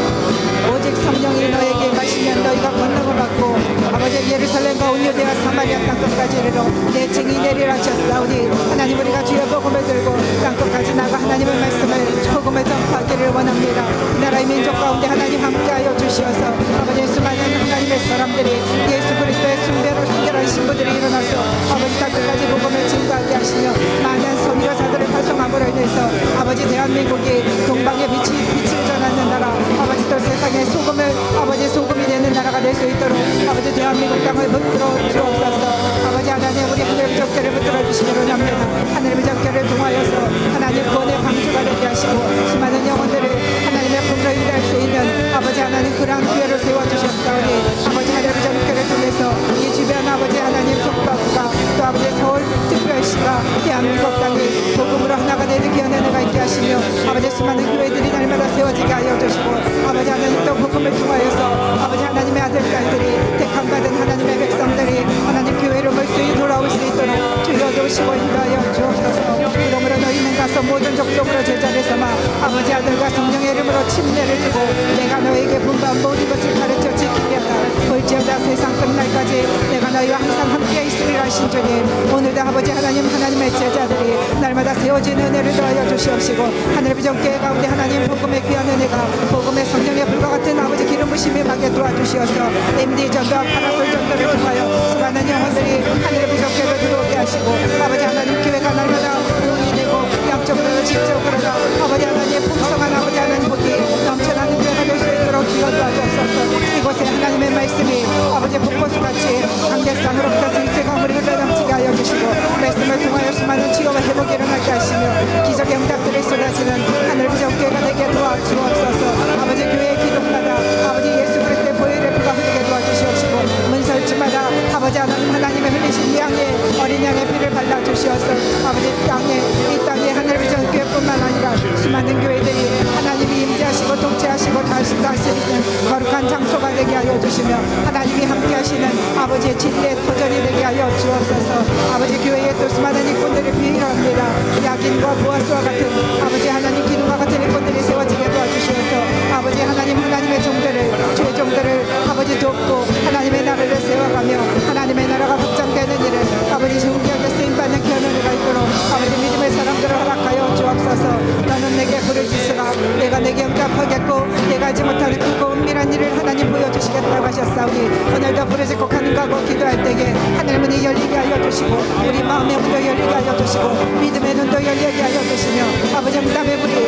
오직 성령이 너에게 임하시면 너희가 권능을 받고 아버지 예루살렘과 온 유대와 사마리아 땅끝까지 이르러 내 증인이 되리라 하셨사오니 하나님 우리가 주의 복음을 들고 땅끝까지 나가 하나님의 말씀을 복음을 전파하기를 원합니다. 이 나라의 민족 가운데 하나님 함께하여 주시어서 아버지 수많은 하나님의 사람들이 예수 그리스도의 숭배로 순결한 신부들이 일어나서 아버지 땅끝까지 복음을 증거하게 하시며 많은 선교사들을 발송함으로 인해서 아버지 대한민국이 동방의 빛을 전하는 나라 아버지 또 세상의 소금을 아버지 소금이 되는 나라가 될 수 있도록 아버지 대한민국 땅을 붙들어 주옵소서. 아버지 하나님 우리 하늘의 적결을 붙들어 주시기를 원합니다. 하늘의 적결을 통하여서 하나님 구원의 방주가 되게 하시고 수많은 영혼들을 하나님의 품으로 인도할 수 있는 아버지 하나님 그러한 기회를 세워주셨사오니 아버지 하늘의 적결을 통해서 이 주변 아버지 하나님 속박과 또 아버지 서울 특별시가 대한민국 땅이 복음으로 하나가 되는 귀한 은혜가 있게 하시며 아버지 수많은 교회들이 날마다 세워지게 하여 주시고 아버지 하나님 또 복음을 통하여서 아버지 하나님의 아들딸들이 택함받은 하나님의 백성들이 하나님 교회로 멀수히 돌아올 수 있도록 주여 도시고 인도하여 주옵소서. 그러므로 너희는 가서 모든 족속으로 제자를 삼아 아버지 아들과 성령의 이름으로 침례를 주고 내가 너에게 분부한 모든 것을 가르쳐 지키겠다. 볼지어다 세상 끝날까지 내가 너희와 항상 함께 있으리라 하신 주님 오늘도 아버지 하나님의 제자들이 날마다 세워진 은혜를 더하여 주시옵시고 하늘의 비전교회 가운데 하나님 복음의 귀한 은혜가 복음의 성령의 불과 같은 아버지 기름 부심이 임하게 도와주시어서 MD 전도와 파라솔 전도를 통하여 수많은 영혼들이 하늘의 비전교회로 들어오게 하시고 아버지 하나님 교회가 날마다 부흥이 되고 양적으로도 직접으로도 아버지 하나님 풍성한 아버지 하나님 복이 넘쳐나는 교회가 될 수 있도록 주여 도와주옵소서. 이곳에 하나님의 말씀이 아버지 북보수같이 강대상으로부터 생수가 흐르게 넘치게 하여 주시고 말씀을 통하여 수많은 치유와 회복이 일어나게 하시며 기적의 응답들이 쏟아지는 하늘 비전교회가 되게 도와주옵소서. 아버지 교회의 기둥마다 아버지 예수 그리스도의 보혈의 피가 흐르게 도와주시옵시고 문설주마다 아버지 하나님의 흘리신 양의 어린 양의 피를 발라주시어서 아버지 이 땅에 하늘 비전교회뿐만 아니라 수많은 교회들이 하나님이 임재하시고 통치하시고 다스리는 거룩한 장소가 되게 하여 주시며 하나님이 함께 하시는 아버지의 진리의 터전이 되게 하여 주옵소서. 아버지 교회에 또 수많은 일꾼들이 필요합니다. 야긴과 보아스와 같은 아버지 하나님 기둥과 같은 일꾼들이 세워지게 도와주시어서 아버지 하나님의 종들을 주의 종들을 아버지 돕고 하나님의 나라를 세워가며 하나님의 나라가 확장되는 일을 아버지 존귀하게 쓰임받는 견원이가 있도록 아버지 믿음의 사람들을 허락하여 주옵소서. 너는 내게 부르짖으라 내가 내게 응답하겠고 내가 알지 못하는 크고 은밀한 일을 하나님 보여주시겠다고 하셨사오니 오늘도 부르짖고 간구하고 기도할 때에 하늘 문이 열리게 하여 주시고 우리 마음의 문도 열리게 하여 주시고 믿음의 눈도 열리게 하여 주시며 아버지 응답의 문이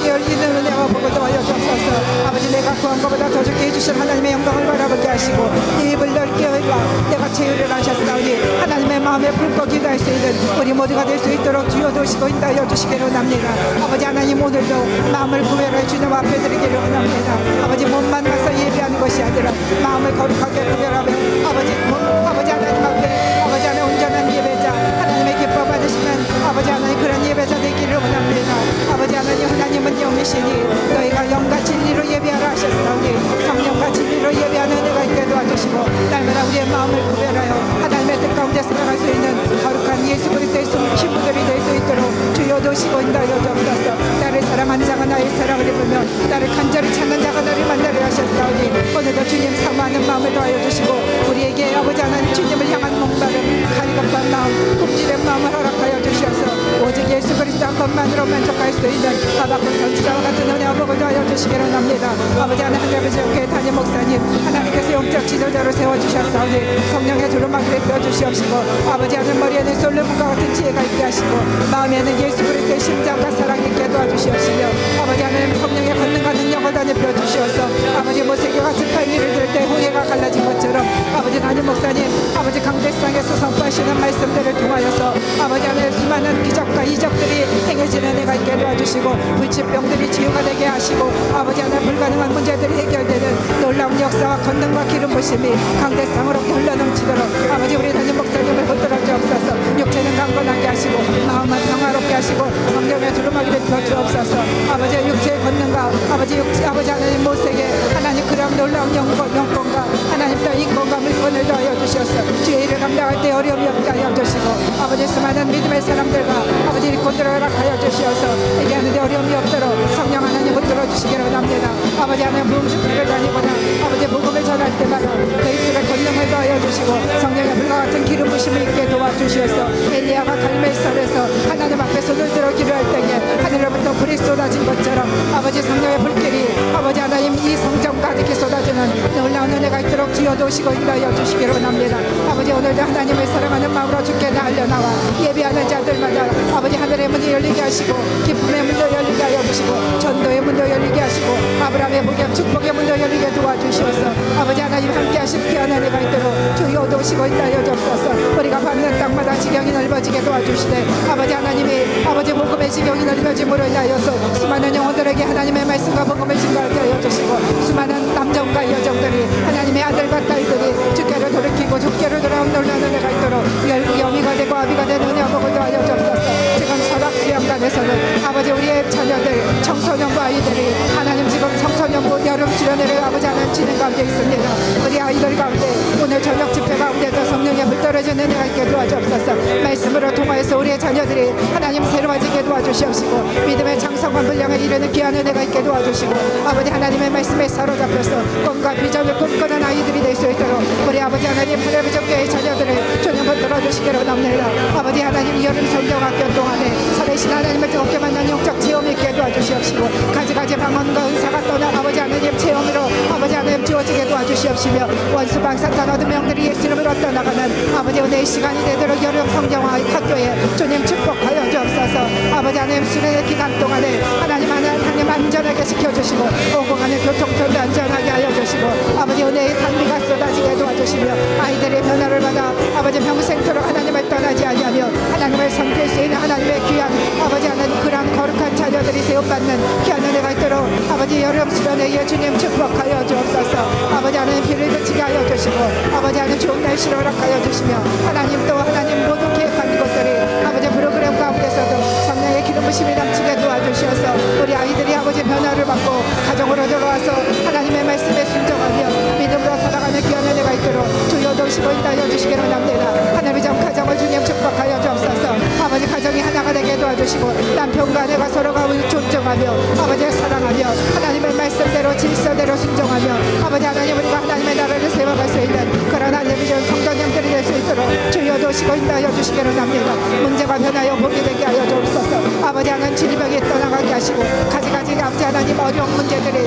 열리는 은혜와 복을 도하여 주옵소서. 아버지 내가 구한 것보다 더 좋게 해주신 하나님의 영광을 바라보게 하시고 이 입을 넓게 열라 내가 채우리라 하셨사오니 하나님의 마음에 불고 기도할 수 있는 우리 모두가 될 수 있도록 주여 도시고 인도하여 주시기를 원합니다. 아버지 하나님 오늘도 마음을 구별할 주님 앞에 드리기를 원합니다. 아버지 몸만 가서 예배하는 것이 아니라 마음을 거룩하게 구별하며 아버지 하나님 앞에 아버지 하나님 온전한 예배자 하나님의 기뻐 받으시는 아버지 하나님 그런 예배자 되기를 원합니다. 아버지 하나님은 영이시니 너희가 영과 진리로 예배하라 하셨사오니 성령과 진리로 예배하는 은혜가 있게 도와주시고 날마다 우리의 마음을 구별하여 하나님의 뜻 가운데 살아갈 수 있는 거룩한 예수 그리스도의 신부들이 될 수 있도록 주여 도시고 인도하여 주옵소서. 나를 사랑하는 자가 나의 사랑을 입으며 나를 간절히 찾는 자가 너를 만나려 하셨사오니 오늘도 주님 사모하는 마음을 더하여 주시고 우리에게 아버지 하나님 주님을 향한 목마름 갈급한 마음 굶주린 마음을 허락하여 주셔서 오직 예수 그리스도 한 번만으로 만족할 수 있는 하박국 선지자와 같은 은혜와 복을 더하여 주시기를 원합니다. 아버지 하나님 아버지 교회 담임 목사님 하나님께서 영적 지도자로 세워주셨사오니 성령의 두루마기를 펴주시옵시고 아버지 하나님 머리에는 솔로몬과 같은 지혜가 있게 하시고 마음에는 예수 그리스도의 심장과 사랑이 있게 도와주시옵시며 아버지 하나님 성령의 권능과 능력을 다 내펴주시옵소서. 아버지 모세교가 습한 일을 들 때 홍해가 갈라진 것처럼 아버지 담임 목사님 아버지 강대상에서 선포하시는 말씀들을 통하여서 아버지 하나님 수많은 기적과 이적들이 행해지는 은혜가 있게 도와주시고 불치병들이 치유가 되게 하시고 아버지 하나님 불가능한 문제들이 해결되는 놀라운 역사와 권능과 기름 부심이 강대상으로 흘러넘치도록 아버지 우리 담임 목사님을 붙들어 주옵소서. 육체는 강건하게 하시고 마음은 평화롭게 하시고 성령의 두루마기를 펴주옵소서. 아버지 육체의 권능과 아버지 하나님 모세에게 하나님 그런 놀라운 영권과 하나님 또 인권과 물권을 더하여 주시옵소서. 주의 일을 감당할 때 어려움이 없게 하여 주시고 아버지 수많은 믿음의 사람들과 아버지 일꾼들을 허락하여 주시어서 얘기하는데 어려움이 없도록 성령 하나님 붙들어 주시기를 원합니다. 아버지 하나님 부흥집회를 다니거나 아버지 복음을 전할 때마다 그 입술에 권능을 더하여 주시고 성령의 불과 같은 기름 부심을 있게 도와주시어서 엘리야가 갈멜산에서 하나님 앞에 손을 들어 기도할 때에 하늘로부터 불이 쏟아진 것처럼 아버지 성령의 불길이 아버지 하나님 이 성전 가득히 쏟아지는 놀라운 은혜가 있도록 주여 도시고 인도하여 주시기를 원합니다. 아버지 오늘도 하나님을 사랑하는 마음으로 주께 달려나와 예배하는 자들마다 아버지 하늘의 문이 열리게 하시고 기쁨의 문도 열리게 하여 주시고 전도의 문도 열리게 하시고 아브라함의 복의 축복의 문도 열리게 도와주시옵소서. 아버지 하나님 함께 하실 귀한 은혜가 있도록 주여 도시고 인도하여 주옵소서. 우리가 밟는 땅마다 지경이 넓어지게 도와주시되 아버지 하나님이 아버지 복음의 지경이 넓어짐으로 인하여서 수많은 영혼들에게 하나님의 말씀과 복음을 증거하게 하여 주시고 수많은 남정과 여정들이 하나님의 아들과 딸들이 주께로 돌이키고 주께로 돌아온 놀라운 은혜가 있도록 열국의 어미가 되고 아비가 되는 은혜와 복을 더하여 주옵소서. 지금 설악수양단에서는 아버지 우리의 자녀들 청소년과 아이들이 하나님 지금 청소년부 여름 수련회를 아버지 하나님 진행 가운데 있습니다. 우리 아이들 가운데 오늘 저녁 집회 가운데서 성령의 불 떨어지는 은혜가 있게 도와주옵소서. 말씀으로 통하여서 우리의 자녀들이 하나님 새로워지게 도와주시옵시고 믿음의 장성한 분량에 이르는 귀한 은혜가 있게 도와주시고 아버지 하나님의 말씀에 사로잡혀서 꿈과 비전을 꿈꾸는 아이들이 될 수 있도록 우리 아버지 하나님 할아버지 교회의 자녀들을 주님 붙들어 주시기를 원합니다. 아버지 하나님 이 여름 성경학교 동안에 살아계신 하나님을 뜨겁게 만난 영적 체험이 있게 도와주시옵시고 가지가지 방언과 은사가 떠나 아버지 하나님 체험으로 아버지 하나님 주어지게 도와주시옵시며 원수방 사탄 얻은 명들이 예수 이름으로 떠나가는 아버지 은혜의 시간이 되도록 여름 성경학교에 주님 축복하여 주옵소서. 아버지 하나님 수련의 기간 동안에 하나님 안전하게 지켜주시고 오고 가는 교통편도 안전하게 하여 주시고 아버지 은혜의 단비가 쏟아지게 도와주시며 아이들의 변화를 받아 아버지 평생토록 하나님을 떠나지 아니하며 하나님을 섬길 수 있는 하나님의 귀한 아버지 하나님 그런 거룩한 자녀들이 세움받는 귀한 은혜가 있도록 아버지 여름 수련회에 주님 축복하여 주옵소서. 아버지 하나님 비를 그치게 하여 주시고 아버지 하나님 좋은 날씨를 허락하여 주시며 하나님 또 하나님 모든 계획한 것들이 아버지 프로그램 가운데서도 성령의 기름 부심이 넘치게 도와주셔서 우리 아이들이 아버지 변화를 받고 가정으로 돌아와서 하나님의 말씀에 순종하며 믿음으로 살아가는 귀한 은혜가 있도록 주여 도시고 인도하여 주시기를 원합니다. 하나님의 정 가정을 주님 축복하여 주옵소서. 아버지 가정이 하나가 되게 도와주시고 남편과 아내가 서로가 존중하며 아버지를 사랑하며 하나님의 말씀대로 질서대로 순종하며 아버지 하나님 우리가 하나님의 나라를 세워갈 수 있는 그런 하나님의 성도님들이 될 수 있도록 주여 도시고 인도하여 주시기를 원합니다. 문제가 변하여 복이 되게 하여 주옵소서. 아버지 하나님 질병이 떠나가게 하시고 가지가지 아버지 하나님 어려운 문제들이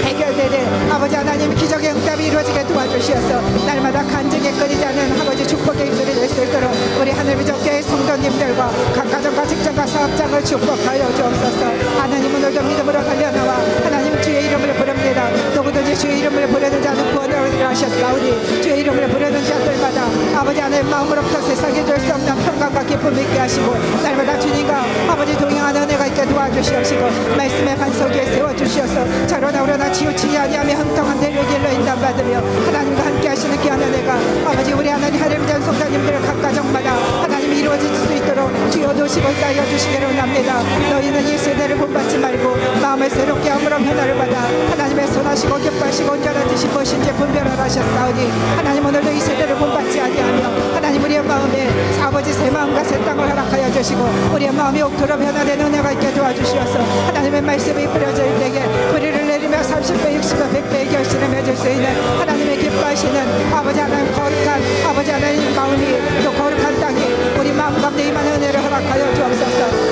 해결되는 아버지 하나님 기적의 응답이 이루어지게 도와주시어서 날마다 간증에 끓이지 않는 아버지 축복의 입술이 될 수 있도록 우리 하늘의 교회 성도님들과 각 가정과 직장과 사업장을 축복하여 주옵소서. 하나님 오늘도 믿음으로 달려나와 하나님 주의 이름을 부릅니다. 누구든지 주의 이름을 부르는 자는 구원을 하셨사오니 주의 이름을 부르는 자들마다 아버지 하나님 마음으로부터 세상에 줄 수 없는 평강과 기쁨이 있게 하시고 날마다 주님과 아버지 동행하는 은혜가 있게 도와주시옵시고 말씀의 반석 위에 세워주시어서 저러나 우러나 치우치지 아니하며 흥통한 대륙길로 인도받으며 하나님과 함께 하시는 귀한 은혜가 아버지 우리 하나님 하늘전 성도님들 각 가정마다 하나님 이루어질 수 있도록 주여 도시고 인도하여 주시기를 원합니다. 너희는 이 세대를 본받지 말고 마음을 새롭게 함으로 변화를 받아 하나님의 선하시고 기뻐하시고 온전한 뜻이 무엇인지 분별을 하셨사오니 하나님 오늘도 이 세대를 본받지 아니하며 하나님 우리의 마음에 아버지 새 마음과 새 땅을 허락하여 주시고 우리의 마음이 옥토로 변화되는 은혜가 있게 도와주시어서 하나님의 말씀이 뿌려질 때에 뿌리를 내리며 30배 60배 100배의 결실을 맺을 수 있는 하나님의 기뻐하시는 아버지 하나님 거룩한 아버지 하나님 마음이 또 거룩한 땅이 우리 마음 가운데 임하는 은혜를 허락하여 주옵소서.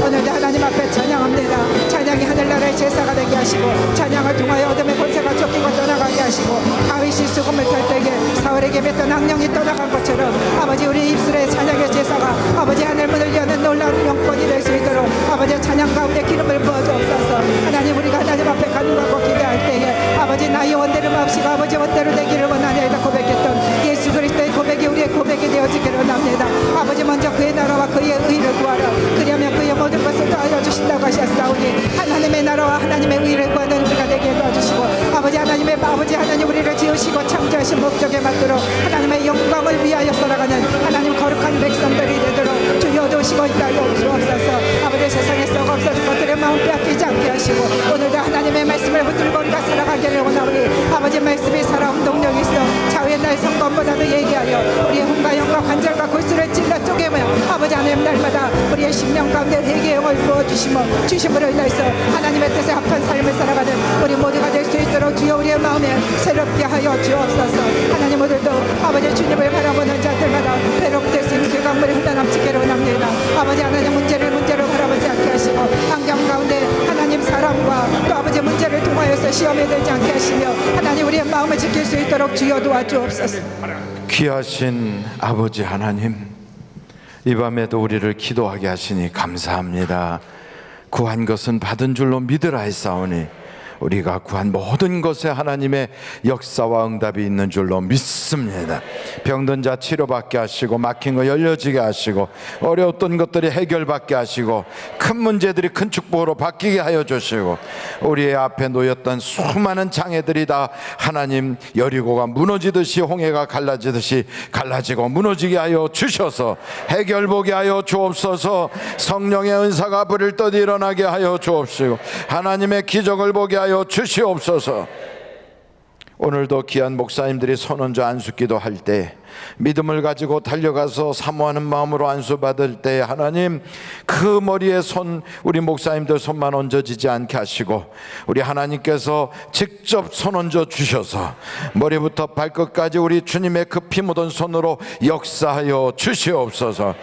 예배했던 악령이 떠나간 것처럼 아버지 우리 입술의 찬양의 제사가 아버지 하늘 문을 여는 놀라운 영권이 될 수 있도록 아버지 찬양 가운데 기름을 부어주옵소서. 하나님 우리가 하나님 앞에 간구하고 기도할 때에 아버지 나의 원대로 마옵시고 아버지 원대로 되기를 원하나이다 고백했던 예수 그리스도의 고백이 우리의 고백이 되어지기를 원합니다. 아버지 먼저 그의 나라와 그의 의를 구하라. 그리하면 그의 모든 것을 더하여 주신다고 하셨사오니 하나님의 나라와 하나님의 의를 구하는 우리가 되게 도와주시고 아버지 하나님의 아버지 하나님 우리를 지으시고 창조하신 목적에 맞도록 하나님의 영광을 위하여 살아가는 하나님 거룩한 백성들이 되도록 주여 도시고 있다요 주옵소서. 아버지 세상에 썩 없어진 것들의 마음 빼앗기지 않게 하시고 오늘도 하나님의 말씀을 붙들고 우리가 살아가기를 원하오니 아버지 말씀이 살아온 동력이 있어 자유의 날 성검보다도 얘기하여 우리의 혼과영과 관절과 골수를 찔러 쪼개며 아버지 하나님 날마다 우리의 심령 가운데 회개의 영을 부어주시며 주심으로 인하여서 하나님의 뜻에 합한 삶을 살아가는 우리 모두가 될 수 있도록 주여 우리의 마음에 새롭게 하여 주옵소서. 하나님 오늘도 아버지 주님을 바라보는 자들마다 괴롭게 생수의 강물이 흘러넘치기를 원합니다. 아버지 하나님 문제로 바라보지 않게 하시고 환경 가운데 하나님 사랑과 또 아버지 문제를 통하여서 시험에 들지 않게 하시며 하나님 우리의 마음을 지킬 수 있도록 주여 도와주옵소서. 귀하신 아버지 하나님, 이 밤에도 우리를 기도하게 하시니 감사합니다. 구한 것은 받은 줄로 믿으라 했사오니 우리가 구한 모든 것에 하나님의 역사와 응답이 있는 줄로 믿습니다. 병든 자 치료받게 하시고 막힌 거 열려지게 하시고 어려웠던 것들이 해결받게 하시고 큰 문제들이 큰 축복으로 바뀌게 하여 주시고 우리의 앞에 놓였던 수많은 장애들이 다 하나님 여리고가 무너지듯이 홍해가 갈라지듯이 갈라지고 무너지게 하여 주셔서 해결보게 하여 주옵소서. 성령의 은사가 불을 떠 일어나게 하여 주옵시고 하나님의 기적을 보게 하여 주시옵소서. 오늘도 귀한 목사님들이 선언조 안수기도 할 때 믿음을 가지고 달려가서 사모하는 마음으로 안수받을 때 하나님 그 머리에 손 우리 목사님들 손만 얹어지지 않게 하시고 우리 하나님께서 직접 손 얹어 주셔서 머리부터 발끝까지 우리 주님의 그 피 묻은 손으로 역사하여 주시옵소서.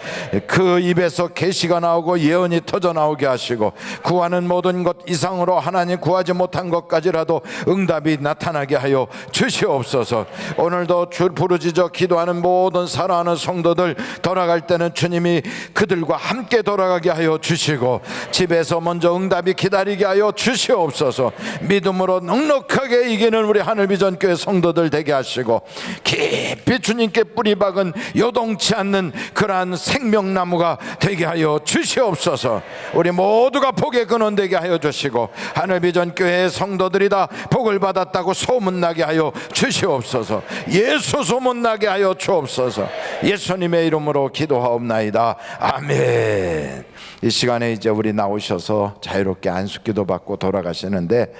그 입에서 계시가 나오고 예언이 터져 나오게 하시고 구하는 모든 것 이상으로 하나님 구하지 못한 것까지라도 응답이 나타나게 하여 주시옵소서. 오늘도 주 부르짖어 기도하는 모든 사랑하는 성도들 돌아갈 때는 주님이 그들과 함께 돌아가게 하여 주시고 집에서 먼저 응답이 기다리게 하여 주시옵소서. 믿음으로 넉넉하게 이기는 우리 하늘비전교회 성도들 되게 하시고 깊이 주님께 뿌리 박은 요동치 않는 그러한 생명나무가 되게 하여 주시옵소서. 우리 모두가 복의 근원 되게 하여 주시고 하늘비전교회의 성도들이 다 복을 받았다고 소문나게 하여 주시옵소서. 예수 소문나게 하여 주옵소서. 예수님의 이름으로 기도하옵나이다. 아멘. 이 시간에 이제 우리 나오셔서 자유롭게 안수기도 받고 돌아가시는데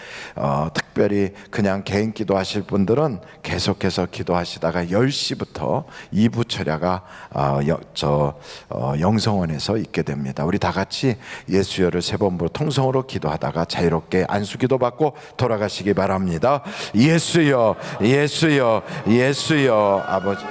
특별히 그냥 개인 기도하실 분들은 계속해서 기도하시다가 10시부터 2부 철야가 영성원에서 있게 됩니다. 우리 다 같이 예수여를 세 번 부르 통성으로 기도하다가 자유롭게 안수기도 받고 돌아가시기 바랍니다. 예수여 예수여 예수여 아버지